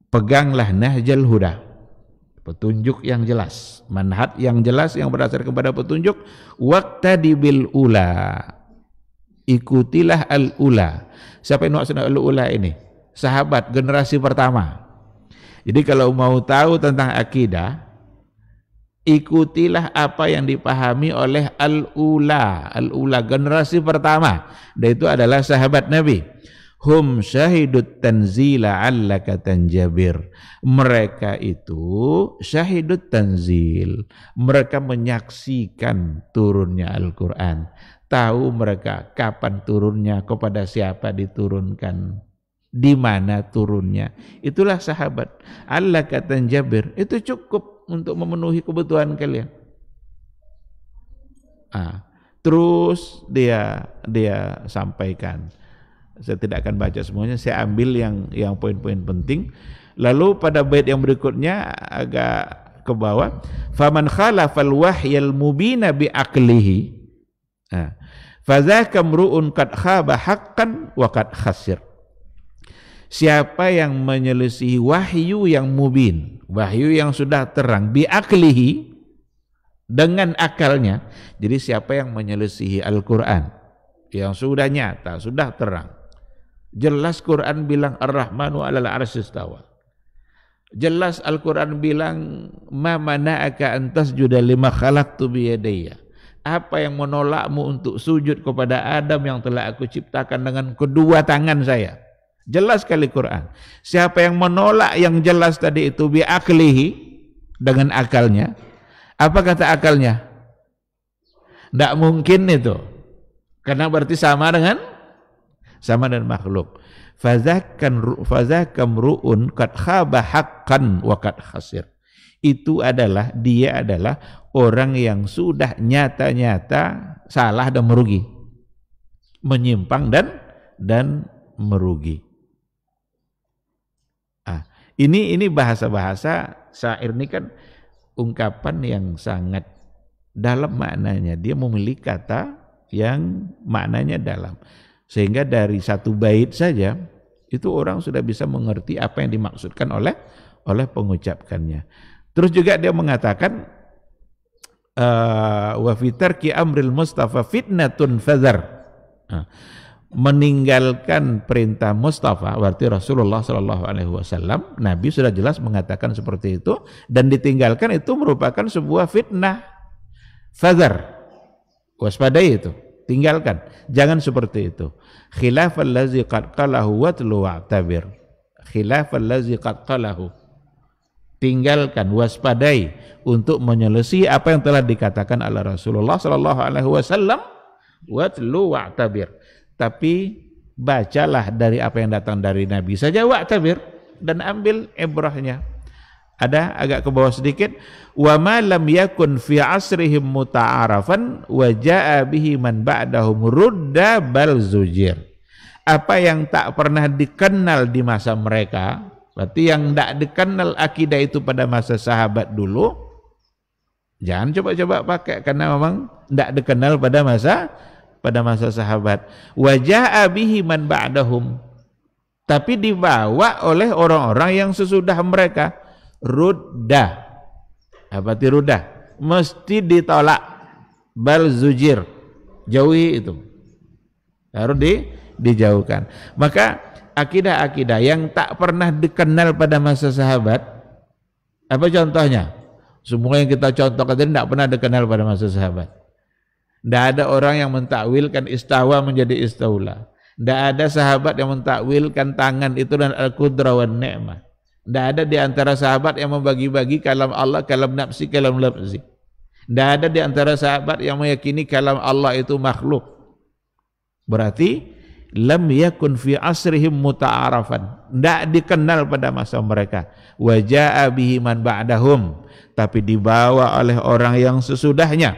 [SPEAKER 7] Peganglah nahjal huda, petunjuk yang jelas, manhaj yang jelas yang berdasar kepada petunjuk. Waqtadi bil ula, ikutilah al ula. Siapa yang maksud al ula ini? Sahabat generasi pertama. Jadi kalau mau tahu tentang akidah, ikutilah apa yang dipahami oleh al-ula, generasi pertama, dan itu adalah sahabat Nabi. Hum syahidut tanzila 'allaka tanjabir. Mereka itu syahidut tanzil, mereka menyaksikan turunnya Al-Quran, tahu mereka kapan turunnya, kepada siapa diturunkan, di mana turunnya. Itulah sahabat. 'Allaka tanjabir, itu cukup untuk memenuhi kebutuhan kalian. Terus dia sampaikan. Saya tidak akan baca semuanya, saya ambil yang poin-poin penting. Lalu pada bait yang berikutnya agak ke bawah, faman khalafal wahyal mubina bi aqlihi fadzaka mru'un qad khaba haqqan wa qad khasir. Siapa yang menyelisihi wahyu yang mubin, wahyu yang sudah terang, biaklihi, dengan akalnya. Jadi siapa yang menyelisihi Al-Quran yang sudah nyata, sudah terang, jelas Quran bilang Ar-Rahmanu 'alal 'arsy istawa, jelas Al-Quran bilang ma mana'aka an tasjuda lima khalaqtu biyadayya, apa yang menolakmu untuk sujud kepada Adam yang telah aku ciptakan dengan kedua tangan saya. Jelas sekali Quran. Siapa yang menolak yang jelas tadi itu biaklihi, dengan akalnya. Apa kata akalnya? Tidak mungkin itu, karena berarti sama dengan makhluk. Fadzaka mru'un qad khaba haqqan wa qad khasir. Itu adalah, dia adalah orang yang sudah nyata-nyata salah dan merugi, menyimpang dan merugi. Ini bahasa-bahasa syair ini kan ungkapan yang sangat dalam maknanya. Dia memiliki kata yang maknanya dalam, sehingga dari satu bait saja itu orang sudah bisa mengerti apa yang dimaksudkan oleh pengucapkannya. Terus juga dia mengatakan wa fi tarki amril mustafa fitnatun fadhar. Meninggalkan perintah Mustafa, berarti Rasulullah SAW, Nabi sudah jelas mengatakan seperti itu, dan ditinggalkan itu merupakan sebuah fitnah. Fadhar, waspadai itu, tinggalkan, jangan seperti itu. Khilafal lazi qad qalahu watlu wa'tabir. Khilafal lazi qad qalahu, tinggalkan, waspadai untuk menyelesaikan apa yang telah dikatakan oleh Rasulullah SAW. Watlu wa'tabir, tapi bacalah dari apa yang datang dari Nabi saja, wa'tabir, dan ambil ibrahnya. Ada agak ke bawah sedikit, wa ma lam yakun fi asrihim muta'arafan wa jaa bihi man ba'dahum rudda bal zujir. Apa yang tak pernah dikenal di masa mereka, berarti yang tidak dikenal akidah itu pada masa sahabat dulu, jangan coba-coba pakai, karena memang tidak dikenal pada masa sahabat. Wajah bihi man ba'dahum, tapi dibawa oleh orang-orang yang sesudah mereka. Rudda, apa arti rudda? Mesti ditolak. Bal zujir, jauhi itu, harus dijauhkan. Maka akidah-akidah yang tak pernah dikenal pada masa sahabat. Apa contohnya? Semua yang kita contohkan tadi tidak pernah dikenal pada masa sahabat. Tidak ada orang yang mentakwilkan istawa menjadi istaula. Tidak ada sahabat yang mentakwilkan tangan itu dan al-qudrah wan ni'mah. Tidak ada di antara sahabat yang membagi-bagi kalam Allah, kalam nafsi, kalam lafzi. Tidak ada di antara sahabat yang meyakini kalam Allah itu makhluk. Berarti lam yakun fi asrihim muta'arafan, tidak dikenal pada masa mereka. Wa jaa bihi man ba'dahum, tapi dibawa oleh orang yang sesudahnya.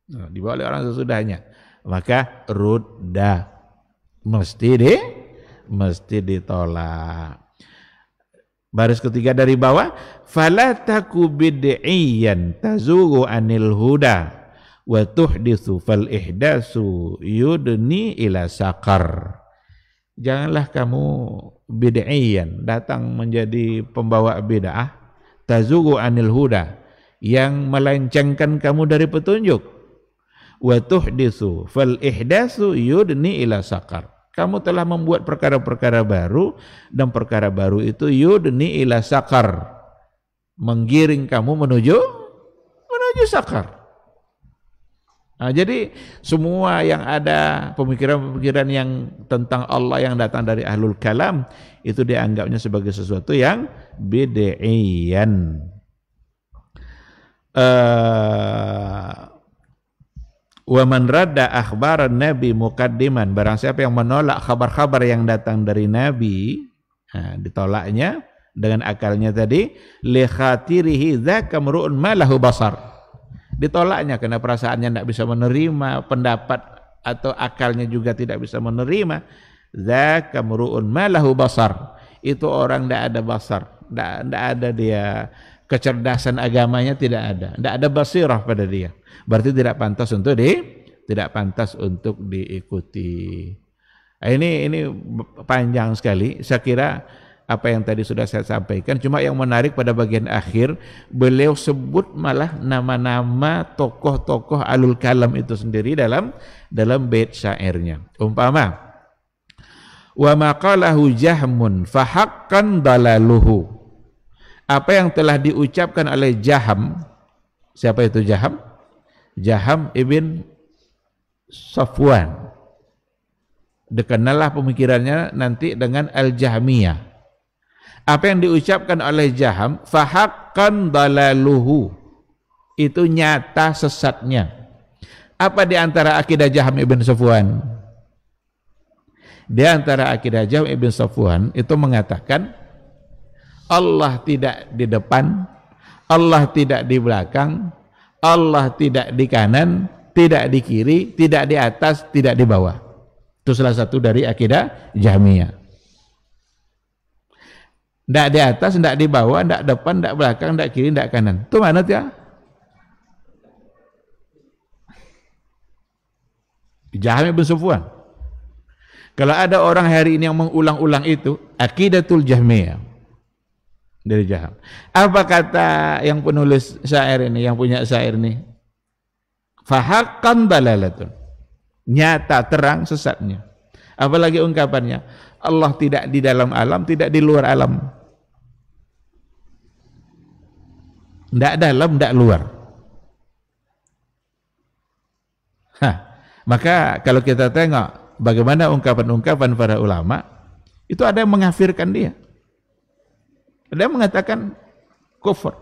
[SPEAKER 7] Dibawa oleh orang sesudahnya. Maka rudda, mesti ditolak. Baris ketiga dari bawah, fala taku bid'iyan tazugu anil huda wa tuhditsu fal ihdatsu yudni ila saqar. Janganlah kamu bid'iyan, datang menjadi pembawa bid'ah, tazugu anil huda, yang melencengkan kamu dari petunjuk. Wa tuhditsu fal ihdatsu yudni ila saqar. Kamu telah membuat perkara-perkara baru, dan perkara baru itu yudni ila saqar, menggiring kamu menuju saqar. Nah, jadi semua yang ada pemikiran-pemikiran yang tentang Allah yang datang dari ahlul kalam itu dianggapnya sebagai sesuatu yang bid'iyan. Wa man radda akhbaran nabi muqaddiman, barang siapa yang menolak kabar-kabar yang datang dari nabi, ditolaknya dengan akalnya tadi, li khatirihi dzaka mru'un ma lahu basar. Ditolaknya karena perasaannya tidak bisa menerima, pendapat atau akalnya juga tidak bisa menerima. Dzaka mru'un ma lahu basar, itu orang tidak ada basar, tidak ada dia kecerdasan agamanya, tidak ada basirah pada dia. Berarti tidak pantas untuk diikuti. Ini panjang sekali. Saya kira apa yang tadi sudah saya sampaikan, cuma yang menarik pada bagian akhir beliau sebut malah nama-nama tokoh-tokoh alul kalam itu sendiri dalam bait syairnya. Umpama wa maqalahu Jahmun fahaqqan dalaluhu, apa yang telah diucapkan oleh Jaham. Siapa itu Jaham? Jaham ibn Safwan, dikenallah pemikirannya nanti dengan Al-Jahmiyah. Apa yang diucapkan oleh Jaham, fahaqqan dalaluhu, itu nyata sesatnya. Apa di antara akidah Jaham ibn Safwan? Di antara akidah Jaham ibn Safwan itu mengatakan Allah tidak di depan, Allah tidak di belakang, Allah tidak di kanan, tidak di kiri, tidak di atas, tidak di bawah. Itu salah satu dari akidah Jahmiyah. Tidak di atas, tidak di bawah, tidak depan, tidak belakang, tidak kiri, tidak kanan. Itu mana ya? Jaham ibn Safwan. Kalau ada orang hari ini yang mengulang-ulang itu, akidatul Jahmiyah dari Jaham. Apa kata yang penulis syair ini, yang punya syair ini? Fahaqqan dalalatun, nyata terang sesatnya. Apalagi ungkapannya, Allah tidak di dalam alam, tidak di luar alam. Tidak dalam, tidak luar. Maka kalau kita tengok bagaimana ungkapan-ungkapan para ulama, itu ada yang mengkafirkan dia, ada yang mengatakan kufur.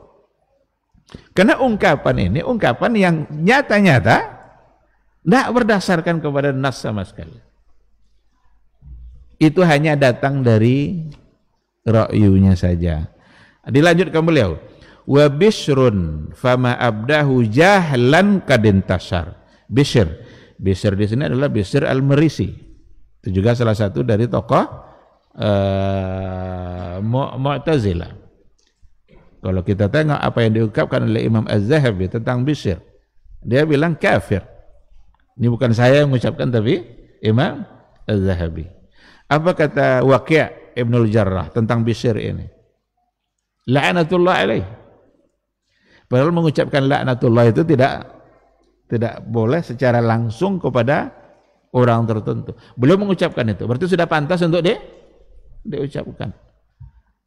[SPEAKER 7] Karena ungkapan ini ungkapan yang nyata-nyata tidak berdasarkan kepada nas sama sekali. Itu hanya datang dari ra'yunya saja. Dilanjutkan beliau, wa bishrun fama abdahu jahlan kadintasar. Bishr di sini adalah Bishr al-Marisi. Itu juga salah satu dari tokoh Mu'tazilah. Kalau kita tengok apa yang diungkapkan oleh Imam Az-Zahabi tentang Bishr, dia bilang kafir. Ini bukan saya yang mengucapkan, tapi Imam Az-Zahabi. Apa kata Waqi' Ibnul Jarrah tentang Bishr ini? La'natullah alaih. Padahal mengucapkan laknatullah itu tidak boleh secara langsung kepada orang tertentu. Belum mengucapkan itu. Berarti sudah pantas untuk diucapkan.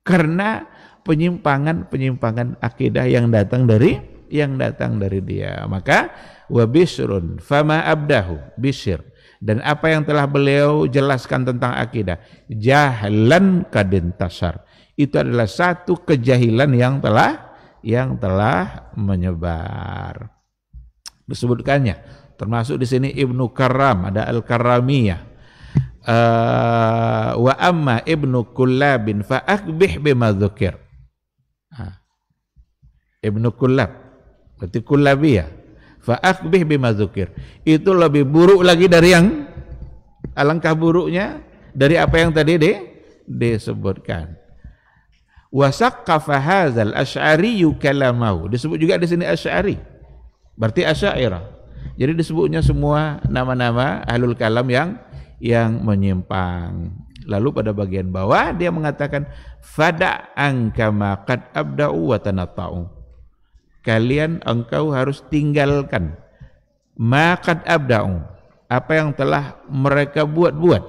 [SPEAKER 7] Karena penyimpangan akidah yang datang dari dia. Maka wa bisrun fama abdahu bisir. Dan apa yang telah beliau jelaskan tentang akidah, jahlan kadintasar. Itu adalah satu kejahilan yang telah menyebar. Disebutkannya, termasuk di sini Ibnu Karram, ada Al-Karramiyah. Wa amma Ibnu Kullabin fa akbih bima dzukir. Ibnu Kullab, berarti Kullabiyah. Fa akbih bima dzukir. Itu lebih buruk lagi dari yang alangkah buruknya dari apa yang tadi disebutkan. Wa saqqafa hadzal asy'ari kalamahu. Disebut juga di sini Asy'ari. Berarti Asy'ariyah. Jadi disebutnya semua nama-nama ahlul kalam yang menyimpang. Lalu pada bagian bawah dia mengatakan fada anka ma qad abda'u wa tanatta'u. Kalian engkau harus tinggalkan ma qad abda'u, apa yang telah mereka buat-buat,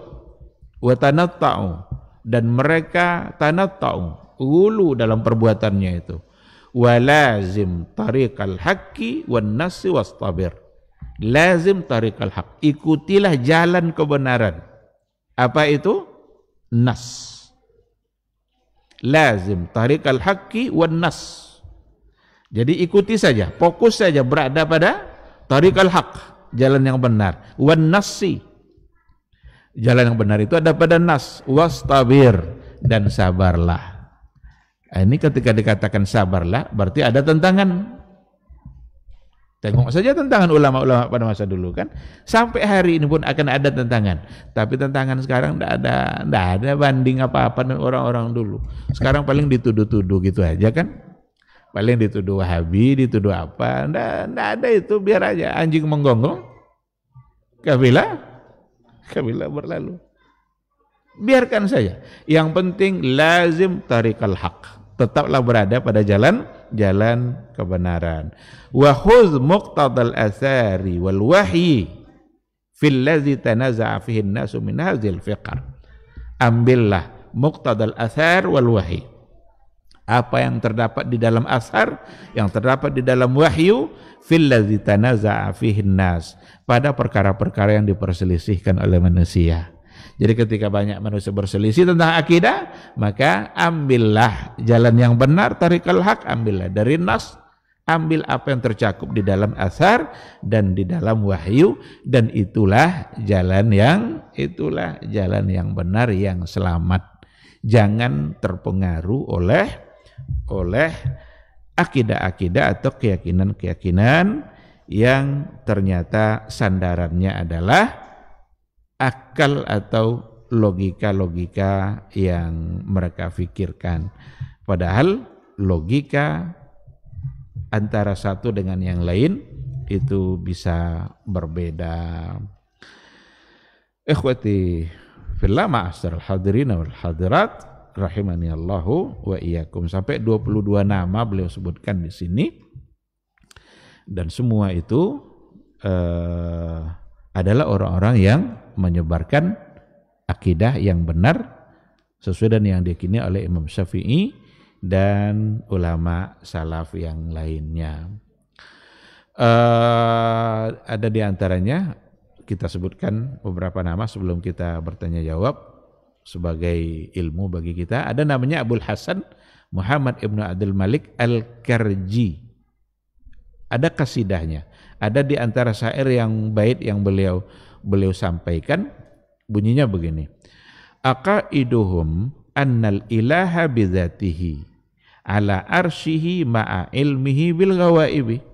[SPEAKER 7] wa tanatta'u, dan mereka tanatta'u, ulu dalam perbuatannya itu. Walazim tariqal haqqi wan nasi wastabir. Lazim tariqal haqq, ikutilah jalan kebenaran. Apa itu? Nas. Lazim tariqal haqqi wan nas. Jadi ikuti saja, fokus saja berada pada tariqal haqq, jalan yang benar. Wan nasi, jalan yang benar itu ada pada nas. Wastabir, dan sabarlah. Ini ketika dikatakan sabarlah, berarti ada tantangan. Tengok saja tantangan ulama-ulama pada masa dulu kan. Sampai hari ini pun akan ada tantangan. Tapi tantangan sekarang tidak ada banding apa-apa dengan orang-orang dulu. Sekarang paling dituduh-tuduh gitu aja kan. Paling dituduh Wahabi, dituduh apa. Tidak ada itu, biar aja anjing menggonggong. Kabilah berlalu. Biarkan saja. Yang penting lazim tariqal haqq. Tetaplah berada pada jalan kebenaran. Wa khudz muqtadal athari wal wahyi fil ladzi tanaza'a fihi an-nasu min hadzal fiqr. Ambillah muqtadal athar wal wahyi. Apa yang terdapat di dalam asar, yang terdapat di dalam wahyu, fil ladzi tanaza'a fihi an-nas, pada perkara-perkara yang diperselisihkan oleh manusia. Jadi ketika banyak manusia berselisih tentang akidah, maka ambillah jalan yang benar, tariqal haq, ambillah dari nas, ambil apa yang tercakup di dalam asar dan di dalam wahyu, dan itulah jalan yang benar, yang selamat. Jangan terpengaruh oleh akidah-akidah atau keyakinan-keyakinan yang ternyata sandarannya adalah akal atau logika-logika yang mereka pikirkan. Padahal logika antara satu dengan yang lain itu bisa berbeda. Ikhwati fillah, ma'asyiral hadirin wal hadirat rahimani Allahu wa iyyakum. Sampai 22 nama beliau sebutkan di sini. Dan semua itu adalah orang-orang yang menyebarkan akidah yang benar sesuai dengan yang diyakini oleh Imam Syafi'i dan ulama salaf yang lainnya. Ada di antaranya kita sebutkan beberapa nama sebelum kita bertanya jawab sebagai ilmu bagi kita. Ada namanya Abul Hasan Muhammad Ibnu Abdul Malik Al-Karji. Ada kasidahnya. Ada di antara syair yang bait yang beliau sampaikan, bunyinya begini. Aqaiduhum annal ilaha bidzatihi ala arsyihi ma'a ilmihi bil ghawaibi.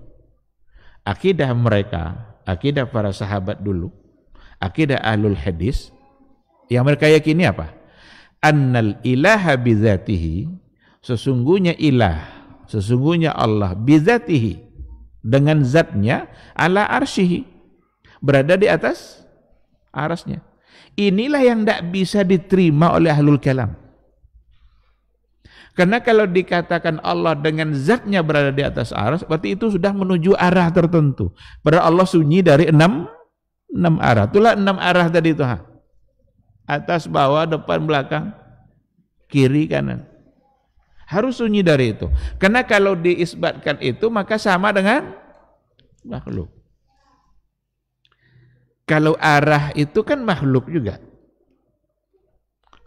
[SPEAKER 7] Akidah mereka, akidah para sahabat dulu, akidah ahlul hadis, yang mereka yakini apa? Annal ilaha bidzatihi, sesungguhnya ilah, sesungguhnya Allah, bidzatihi, dengan zatnya, ala arsyihi, berada di atas arasnya. Inilah yang tidak bisa diterima oleh ahlul kalam. Karena kalau dikatakan Allah dengan zatnya berada di atas aras, berarti itu sudah menuju arah tertentu. Padahal Allah sunyi dari 6 arah. Itulah 6 arah tadi itu. Atas, bawah, depan, belakang, kiri, kanan. Harus sunyi dari itu. Karena kalau diisbatkan itu maka sama dengan makhluk. Kalau arah itu kan makhluk juga.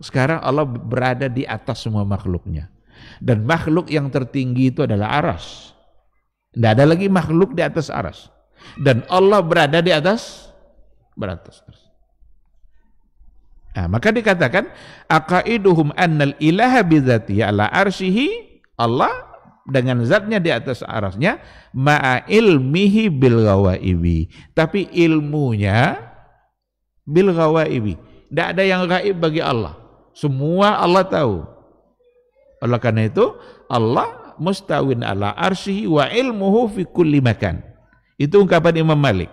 [SPEAKER 7] Sekarang Allah berada di atas semua makhluknya. Dan makhluk yang tertinggi itu adalah aras. Tidak ada lagi makhluk di atas aras. Dan Allah berada di atas beratas. Nah, maka dikatakan aqaiduhum annal ilaha bidzatihi ala arsyihi, Allah dengan zatnya di atas arasnya, ma'a ilmihi bil ghawaibi, tapi ilmunya bil ghawaibi. Tidak ada yang gaib bagi Allah, semua Allah tahu. Oleh karena itu Allah mustawin ala arsyihi wa ilmuhu fi kulli makan. Itu ungkapan Imam Malik.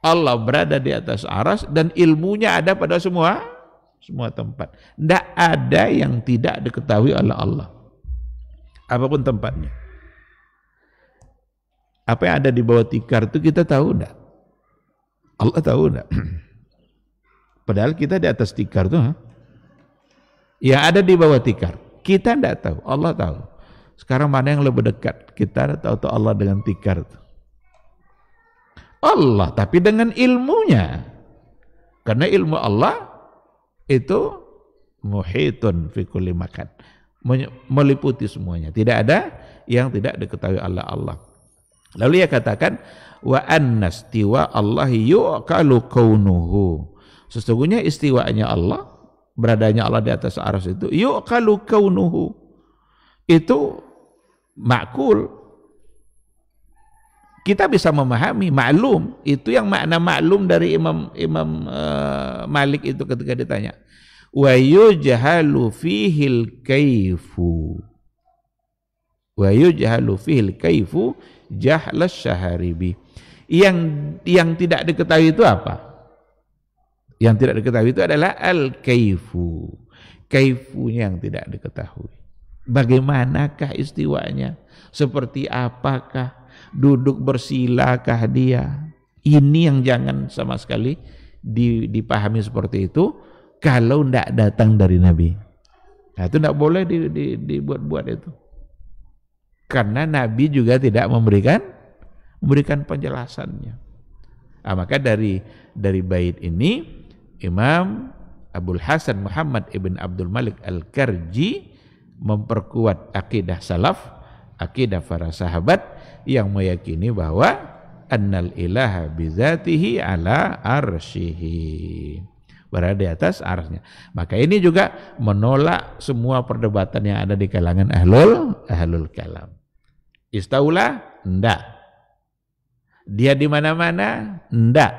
[SPEAKER 7] Allah berada di atas aras dan ilmunya ada pada semua tempat. Tidak ada yang tidak diketahui oleh Allah, apapun tempatnya. Apa yang ada di bawah tikar itu kita tahu enggak? Allah tahu enggak? Padahal kita di atas tikar tuh. Yang ada di bawah tikar kita enggak tahu, Allah tahu. Sekarang mana yang lebih dekat? Kita tahu Allah dengan tikar itu. Allah, tapi dengan ilmunya. Karena ilmu Allah itu muhitun fi kulli makan, meliputi semuanya. Tidak ada yang tidak diketahui oleh Allah. Lalu ia katakan wa annastiwa Allahi yu'qalu kaunuhu. Sesungguhnya istiwanya Allah, beradanya Allah di atas aras itu yu'qalu kaunuhu. Itu makul. Kita bisa memahami, maklum. Itu yang makna maklum dari Imam Malik itu ketika ditanya. Wa yujhalu fihil kaifu. Wa yujhalu fihil kaifu jahlas syaharibi. Yang tidak diketahui itu apa? Yang tidak diketahui itu adalah al-kaifu. Kaifunya yang tidak diketahui. Bagaimanakah istiwanya? Seperti apakah? Duduk bersilakah dia? Ini yang jangan sama sekali dipahami seperti itu kalau tidak datang dari Nabi. Nah, itu tidak boleh dibuat-buat itu. Karena Nabi juga tidak memberikan penjelasannya. Nah, maka dari bait ini Imam Abul Hasan Muhammad ibn Abdul Malik Al-Karji memperkuat akidah salaf, akidah para sahabat yang meyakini bahwa annal ilaha bizatihi ala arsyihi, berada di atas arsnya. Maka ini juga menolak semua perdebatan yang ada di kalangan ahlul kalam. Istaula? Enggak. Dia di mana-mana? Enggak.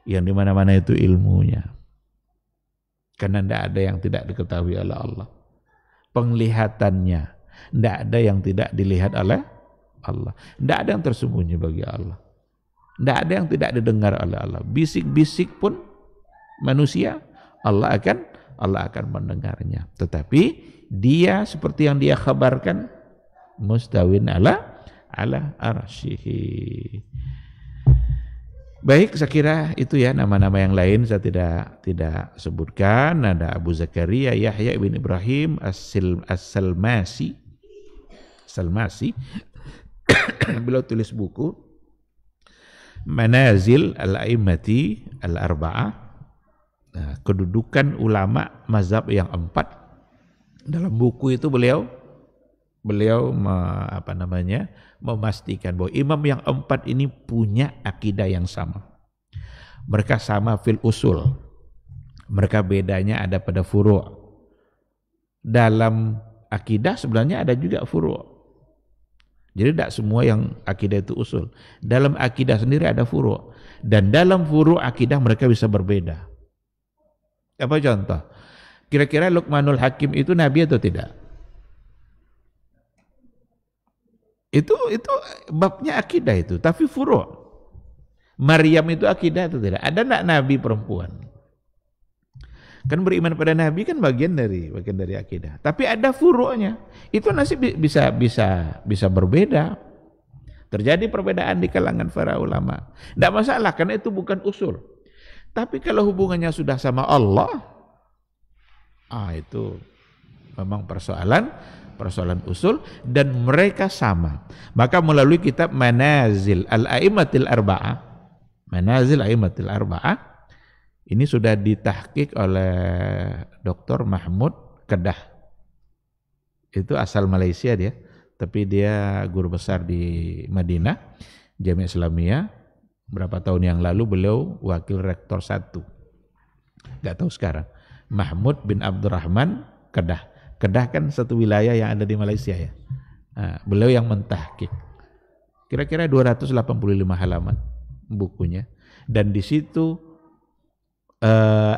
[SPEAKER 7] Yang di mana-mana itu ilmunya. Karena enggak ada yang tidak diketahui oleh Allah. Penglihatannya, tidak ada yang tidak dilihat oleh Allah. Tidak ada yang tersembunyi bagi Allah. Tidak ada yang tidak didengar oleh Allah. Bisik-bisik pun manusia, Allah akan mendengarnya. Tetapi dia seperti yang dia kabarkan, mustawin ala arsyihi. Baik, saya kira itu ya, nama-nama yang lain saya tidak sebutkan. Ada Abu Zakaria Yahya ibn Ibrahim As-Salmasi. Beliau tulis buku Manazil Al-A'immati Al-Arba'ah, kedudukan ulama mazhab yang 4. Dalam buku itu beliau memastikan bahwa imam yang 4 ini punya akidah yang sama. Mereka sama fil usul. Mereka bedanya ada pada furu'. Dalam akidah sebenarnya ada juga furu'. Jadi tidak semua yang akidah itu usul. Dalam akidah sendiri ada furu'. Dan dalam furu' akidah mereka bisa berbeda. Apa contoh? Kira-kira Luqmanul Hakim itu nabi atau tidak? Itu babnya akidah itu, tapi furu'. Maryam itu akidah atau tidak? Ada enggak nabi perempuan? Kan beriman pada nabi kan bagian dari akidah. Tapi ada furu'nya. Itu nasib bisa berbeda. Terjadi perbedaan di kalangan para ulama. Tidak masalah, karena itu bukan usul. Tapi kalau hubungannya sudah sama Allah, itu memang persoalan usul, dan mereka sama. Maka melalui kitab Manazil Al-A'immatil Arba'ah, Manazil A'immatil Arba'ah, ini sudah ditahqiq oleh Dr. Mahmud Kedah. Itu asal Malaysia dia, tapi dia guru besar di Madinah, Jamiah Islamiyah. Berapa tahun yang lalu beliau wakil rektor 1. Gak tahu sekarang. Mahmud bin Abdurrahman Kedah. Kedah kan satu wilayah yang ada di Malaysia ya. Beliau yang mentahqiq. Kira-kira 285 halaman bukunya. Dan di situ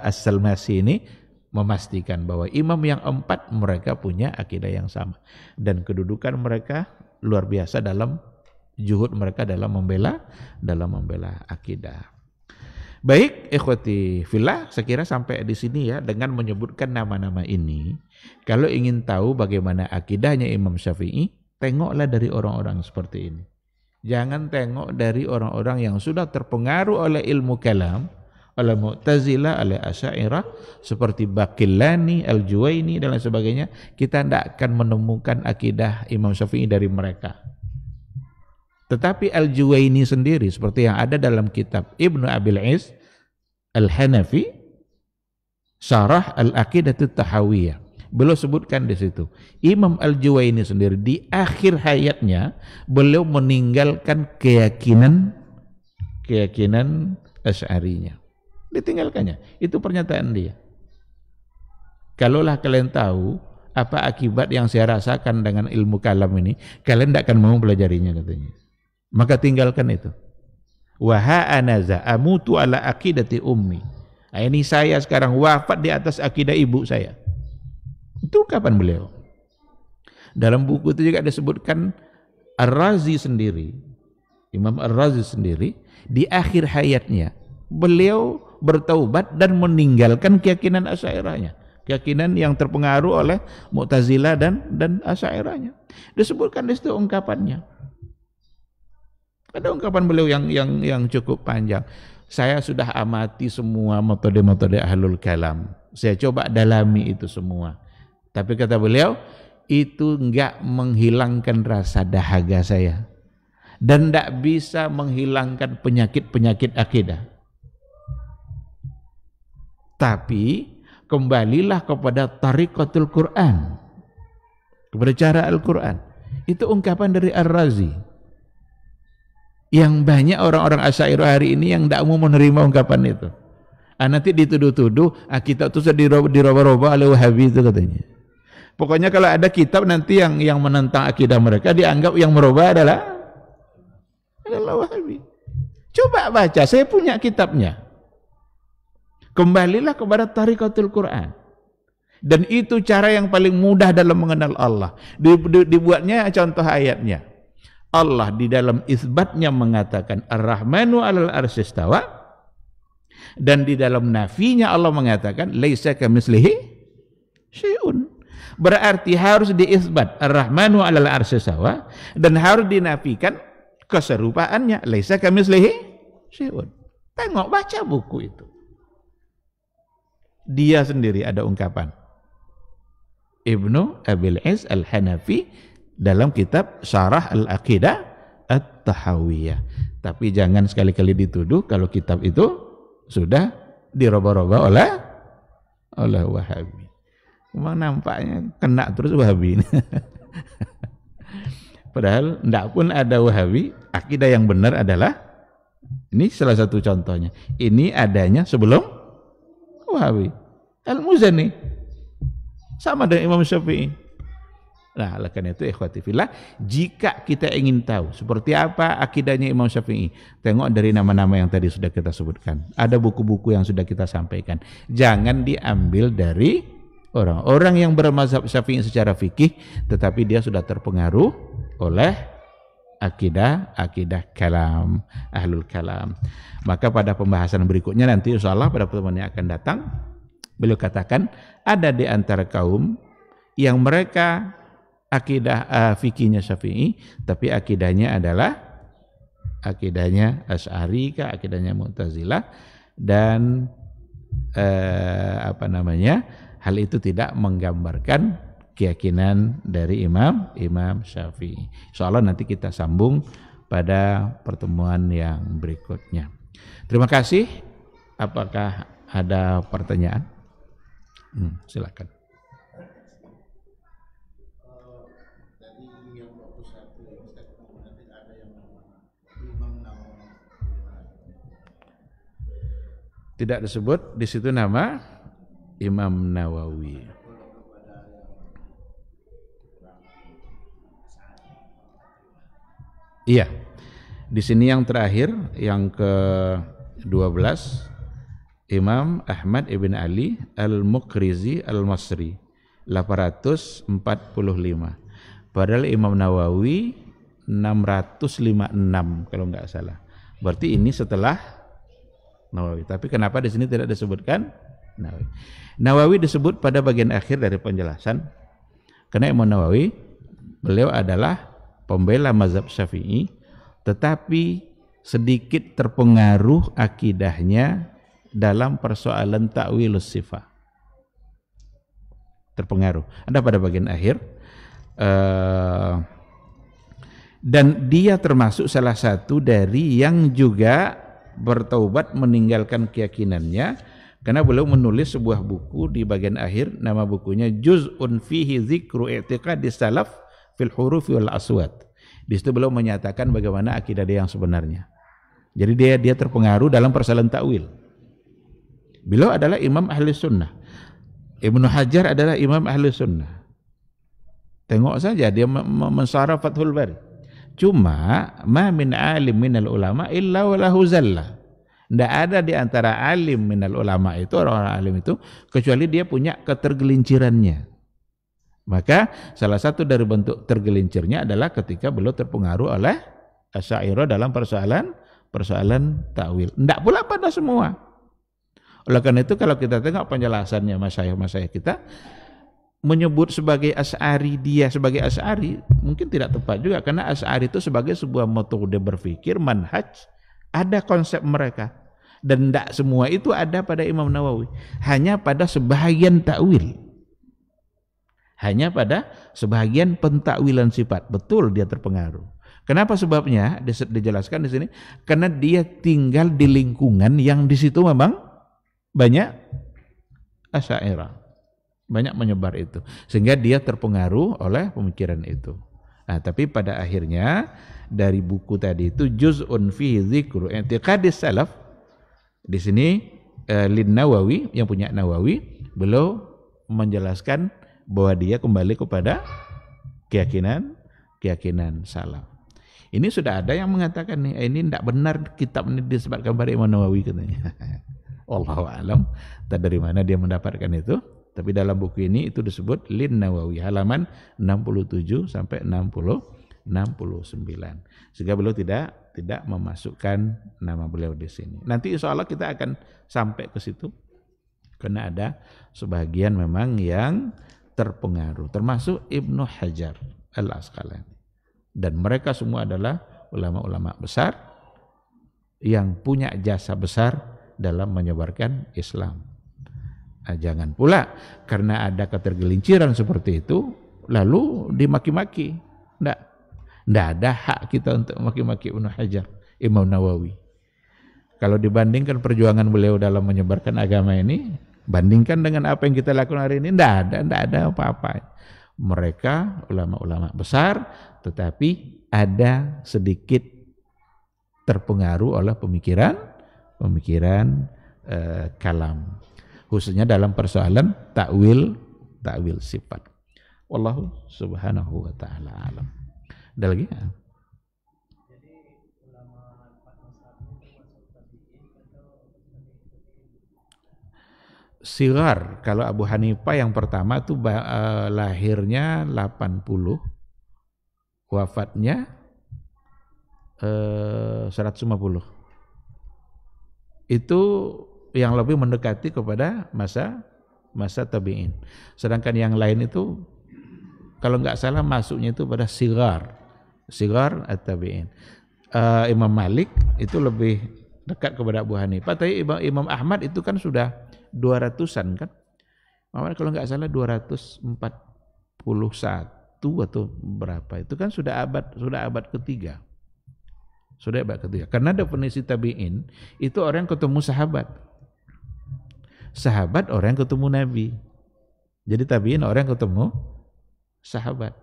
[SPEAKER 7] As-Salmasi ini memastikan bahwa imam yang 4 mereka punya akidah yang sama. Dan kedudukan mereka luar biasa dalam juhud mereka dalam membela akidah. Baik, ikhwati fillah, saya kira sampai di sini ya, dengan menyebutkan nama-nama ini. Kalau ingin tahu bagaimana akidahnya Imam Syafi'i, tengoklah dari orang-orang seperti ini. Jangan tengok dari orang-orang yang sudah terpengaruh oleh ilmu kalam, oleh Mu'tazilah, oleh Asy'ariyah, seperti Baqillani, Al-Juwaini dan lain sebagainya. Kita tidak akan menemukan akidah Imam Syafi'i dari mereka. Tetapi Al-Juwaini sendiri, seperti yang ada dalam kitab Ibnu Abil Is Al-Hanafi, Syarah Al-Aqidatut Tahawiyah, beliau sebutkan di situ, Imam Al-Juwaini sendiri di akhir hayatnya beliau meninggalkan keyakinan Asy'arinya. Ditinggalkannya. Itu pernyataan dia. Kalaulah kalian tahu apa akibat yang saya rasakan dengan ilmu kalam ini, kalian tidak akan mau pelajarinya, katanya. Maka tinggalkan itu. Wa ha'anaza amutu ala aqidati ummi. Ini saya sekarang wafat di atas akidah ibu saya. Itu kapan beliau? Dalam buku itu juga disebutkan Ar-Razi sendiri, Imam Ar-Razi sendiri di akhir hayatnya beliau bertaubat dan meninggalkan keyakinan Asy'ariyahnya, keyakinan yang terpengaruh oleh Mu'tazilah dan Asy'ariyahnya. Disebutkan di situ ungkapannya. Ada ungkapan beliau yang cukup panjang. Saya sudah amati semua metode-metode ahlul kalam. Saya coba dalami itu semua. Tapi kata beliau, itu enggak menghilangkan rasa dahaga saya. Dan enggak bisa menghilangkan penyakit-penyakit akidah. Tapi kembalilah kepada tariqatul Quran, kepada cara Al-Quran. Itu ungkapan dari Ar-Razi. Yang banyak orang-orang Asy'ariyah hari ini yang tidak mau menerima ungkapan itu. Nanti dituduh-tuduh, kitab itu sudah dirubah-rubah oleh Wahabi itu katanya. Pokoknya kalau ada kitab nanti yang menentang akidah mereka, dianggap yang merubah adalah Wahabi. Coba baca, saya punya kitabnya. Kembalilah kepada tariqatul Quran. Dan itu cara yang paling mudah dalam mengenal Allah. Dibuatnya contoh ayatnya. Allah di dalam isbatnya mengatakan Ar-Rahmanu 'alal arsy istawa, dan di dalam nafinya Allah mengatakan laisa kamitslihi syai'un. Berarti harus diisbat Ar-Rahmanu 'alal arsy istawa dan harus dinafikan keserupaannya laisa kamitslihi syai'un. Tengok, baca buku itu. Dia sendiri ada ungkapan Ibnu Abil Is Al-Hanafi dalam kitab Syarah Al-Aqidah At-Tahawiyah. Tapi jangan sekali-kali dituduh kalau kitab itu sudah dirubah-rubah oleh Wahabi. Memang nampaknya kena terus Wahabi ini. Padahal tidak pun ada Wahabi, akidah yang benar adalah, ini salah satu contohnya, ini adanya sebelum Wahabi. Al-Muzani sama dengan Imam Syafi'i. Nah, oleh karena itu ikhwati fillah, jika kita ingin tahu seperti apa akidahnya Imam Syafi'i, tengok dari nama-nama yang tadi sudah kita sebutkan. Ada buku-buku yang sudah kita sampaikan. Jangan diambil dari orang-orang yang bermazhab Syafi'i secara fikih, tetapi dia sudah terpengaruh oleh akidah kalam, ahlul kalam. Maka pada pembahasan berikutnya nanti insyaallah pada pertemuan yang akan datang, beliau katakan ada di antara kaum yang mereka akidah fikihnya Syafi'i, tapi akidahnya adalah akidahnya Asy'ari kah, akidahnya Mu'tazilah, dan hal itu tidak menggambarkan keyakinan dari Imam Syafi'i. Insyaallah nanti kita sambung pada pertemuan yang berikutnya. Terima kasih. Apakah ada pertanyaan? Silakan. Tidak disebut di situ nama Imam Nawawi. Iya. Di sini yang terakhir, yang ke-12, Imam Ahmad ibn Ali Al-Muqrizi Al-Masri 845. Padahal Imam Nawawi 656 kalau enggak salah. Berarti ini setelah Nawawi. Tapi kenapa di sini tidak disebutkan Nawawi? Nawawi disebut pada bagian akhir dari penjelasan karena Imam Nawawi beliau adalah pembela mazhab Syafi'i, tetapi sedikit terpengaruh akidahnya dalam persoalan ta'wilus sifat. Terpengaruh. Ada pada bagian akhir. Dan dia termasuk salah satu dari yang juga bertaubat meninggalkan keyakinannya, karena beliau menulis sebuah buku di bagian akhir, nama bukunya Juz'un fihi Zikru I'tiqadi Salaf fil Huruf wal Aswat. Di situ beliau menyatakan bagaimana akidah dia yang sebenarnya. Jadi dia terpengaruh dalam persoalan takwil. Beliau adalah imam ahli sunnah. Ibnu Hajar adalah imam ahli sunnah. Tengok saja dia mensarah Fathul Bari. Cuma ma min alim minal ulama illa walahu zallah. Tidak ada di antara alim minal ulama itu, orang-orang alim itu, kecuali dia punya ketergelincirannya. Maka salah satu dari bentuk tergelincirnya adalah ketika beliau terpengaruh oleh Asy'ariyah dalam persoalan takwil. Tidak pula pada semua. Oleh karena itu kalau kita tengok penjelasannya masyayikh kita, menyebut sebagai Asy'ari, dia sebagai Asy'ari mungkin tidak tepat juga, karena Asy'ari itu sebagai sebuah metode berpikir, manhaj, ada konsep mereka, dan tidak semua itu ada pada Imam Nawawi, hanya pada sebahagian takwil, hanya pada sebahagian pentakwilan sifat. Betul dia terpengaruh. Kenapa sebabnya? Dijelaskan di sini, karena dia tinggal di lingkungan yang di situ memang banyak Asy'ariyah, banyak menyebar itu, sehingga dia terpengaruh oleh pemikiran itu. Nah, tapi pada akhirnya dari buku tadi itu Juz'un fi Dzikru I'tiqadis Salaf, di sini Lin Nawawi, yang punya Nawawi, beliau menjelaskan bahwa dia kembali kepada keyakinan salaf. Ini sudah ada yang mengatakan nih, ini tidak benar kitab ini disebutkan pada Imam Nawawi katanya. Wallahu a'lam, entah dari mana dia mendapatkan itu. Tapi dalam buku ini itu disebut Lin Nawawi, halaman 67 sampai 69. Sehingga beliau tidak memasukkan nama beliau di sini. Nanti insya Allah kita akan sampai ke situ, karena ada sebagian memang yang terpengaruh, termasuk Ibnu Hajar Al-Asqalani. Dan mereka semua adalah ulama-ulama besar yang punya jasa besar dalam menyebarkan Islam. Nah, jangan pula karena ada ketergelinciran seperti itu lalu dimaki-maki. Tidak ada hak kita untuk maki-maki Ibnu Hajar, Imam Nawawi. Kalau dibandingkan perjuangan beliau dalam menyebarkan agama ini, bandingkan dengan apa yang kita lakukan hari ini, tidak ada apa-apa. Mereka ulama-ulama besar, tetapi ada sedikit terpengaruh oleh pemikiran kalam, khususnya dalam persoalan takwil sifat. Wallahu subhanahu wa ta'ala alam. Ada lagi? Sigar, kalau Abu Hanifah yang pertama itu lahirnya 80, wafatnya 150. Itu yang lebih mendekati kepada masa tabi'in. Sedangkan yang lain itu kalau nggak salah masuknya itu pada sigar at-tabi'in. Imam Malik itu lebih dekat kepada Abu Hanifah, tapi Imam Ahmad itu kan sudah 200-an kan. Kalau nggak salah 241 atau berapa, itu kan sudah abad ketiga. Sudah abad ketiga. Karena definisi tabi'in itu orang yang ketemu sahabat. Sahabat orang yang ketemu Nabi. Jadi tabi'in orang yang ketemu sahabat.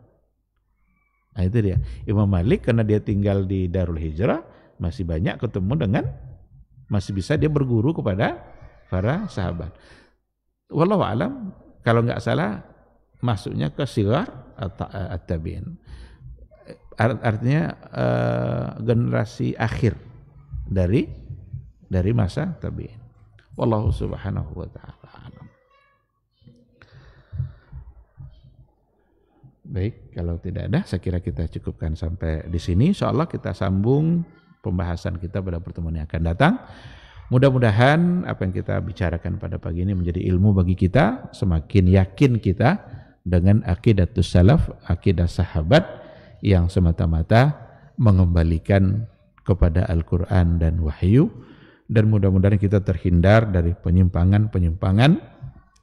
[SPEAKER 7] Nah itu dia. Imam Malik karena dia tinggal di Darul Hijrah, masih banyak ketemu dengan, masih bisa dia berguru kepada para sahabat. Wallahu alam, kalau nggak salah masuknya ke sigar at-tabi'in. Artinya generasi akhir dari masa tabi'in. Wallahu subhanahu wa ta'ala alam. Baik, kalau tidak ada, saya kira kita cukupkan sampai di sini. Insyaallah kita sambung pembahasan kita pada pertemuan yang akan datang. Mudah-mudahan apa yang kita bicarakan pada pagi ini menjadi ilmu bagi kita, semakin yakin kita dengan aqidatus salaf, akidah sahabat yang semata-mata mengembalikan kepada Al-Quran dan wahyu, dan mudah-mudahan kita terhindar dari penyimpangan-penyimpangan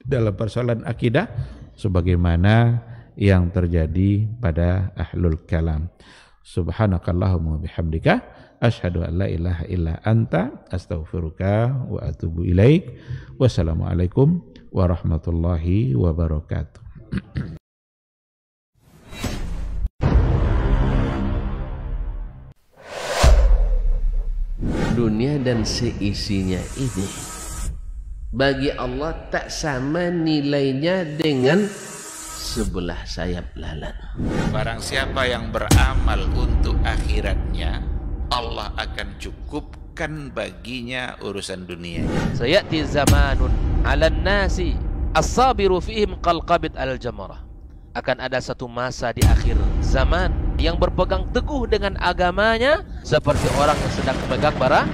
[SPEAKER 7] dalam persoalan akidah sebagaimana yang terjadi pada ahlul kalam. Subhanakallahumma bihamdika asyhadu an la ilaha illa anta astaghfiruka wa atubu ilaik. Wassalamualaikum warahmatullahi wabarakatuh.
[SPEAKER 2] Dunia dan seisinya ini bagi Allah tak sama nilainya dengan sebelah sayap lalat.
[SPEAKER 3] Barang siapa yang beramal untuk akhiratnya, Allah akan cukupkan baginya urusan dunia.
[SPEAKER 4] Sayati zamanun 'alan nasi as-sabiru fihim qalqabit al-jamarah. Akan ada satu masa di akhir zaman yang berpegang teguh dengan agamanya seperti orang yang sedang memegang bara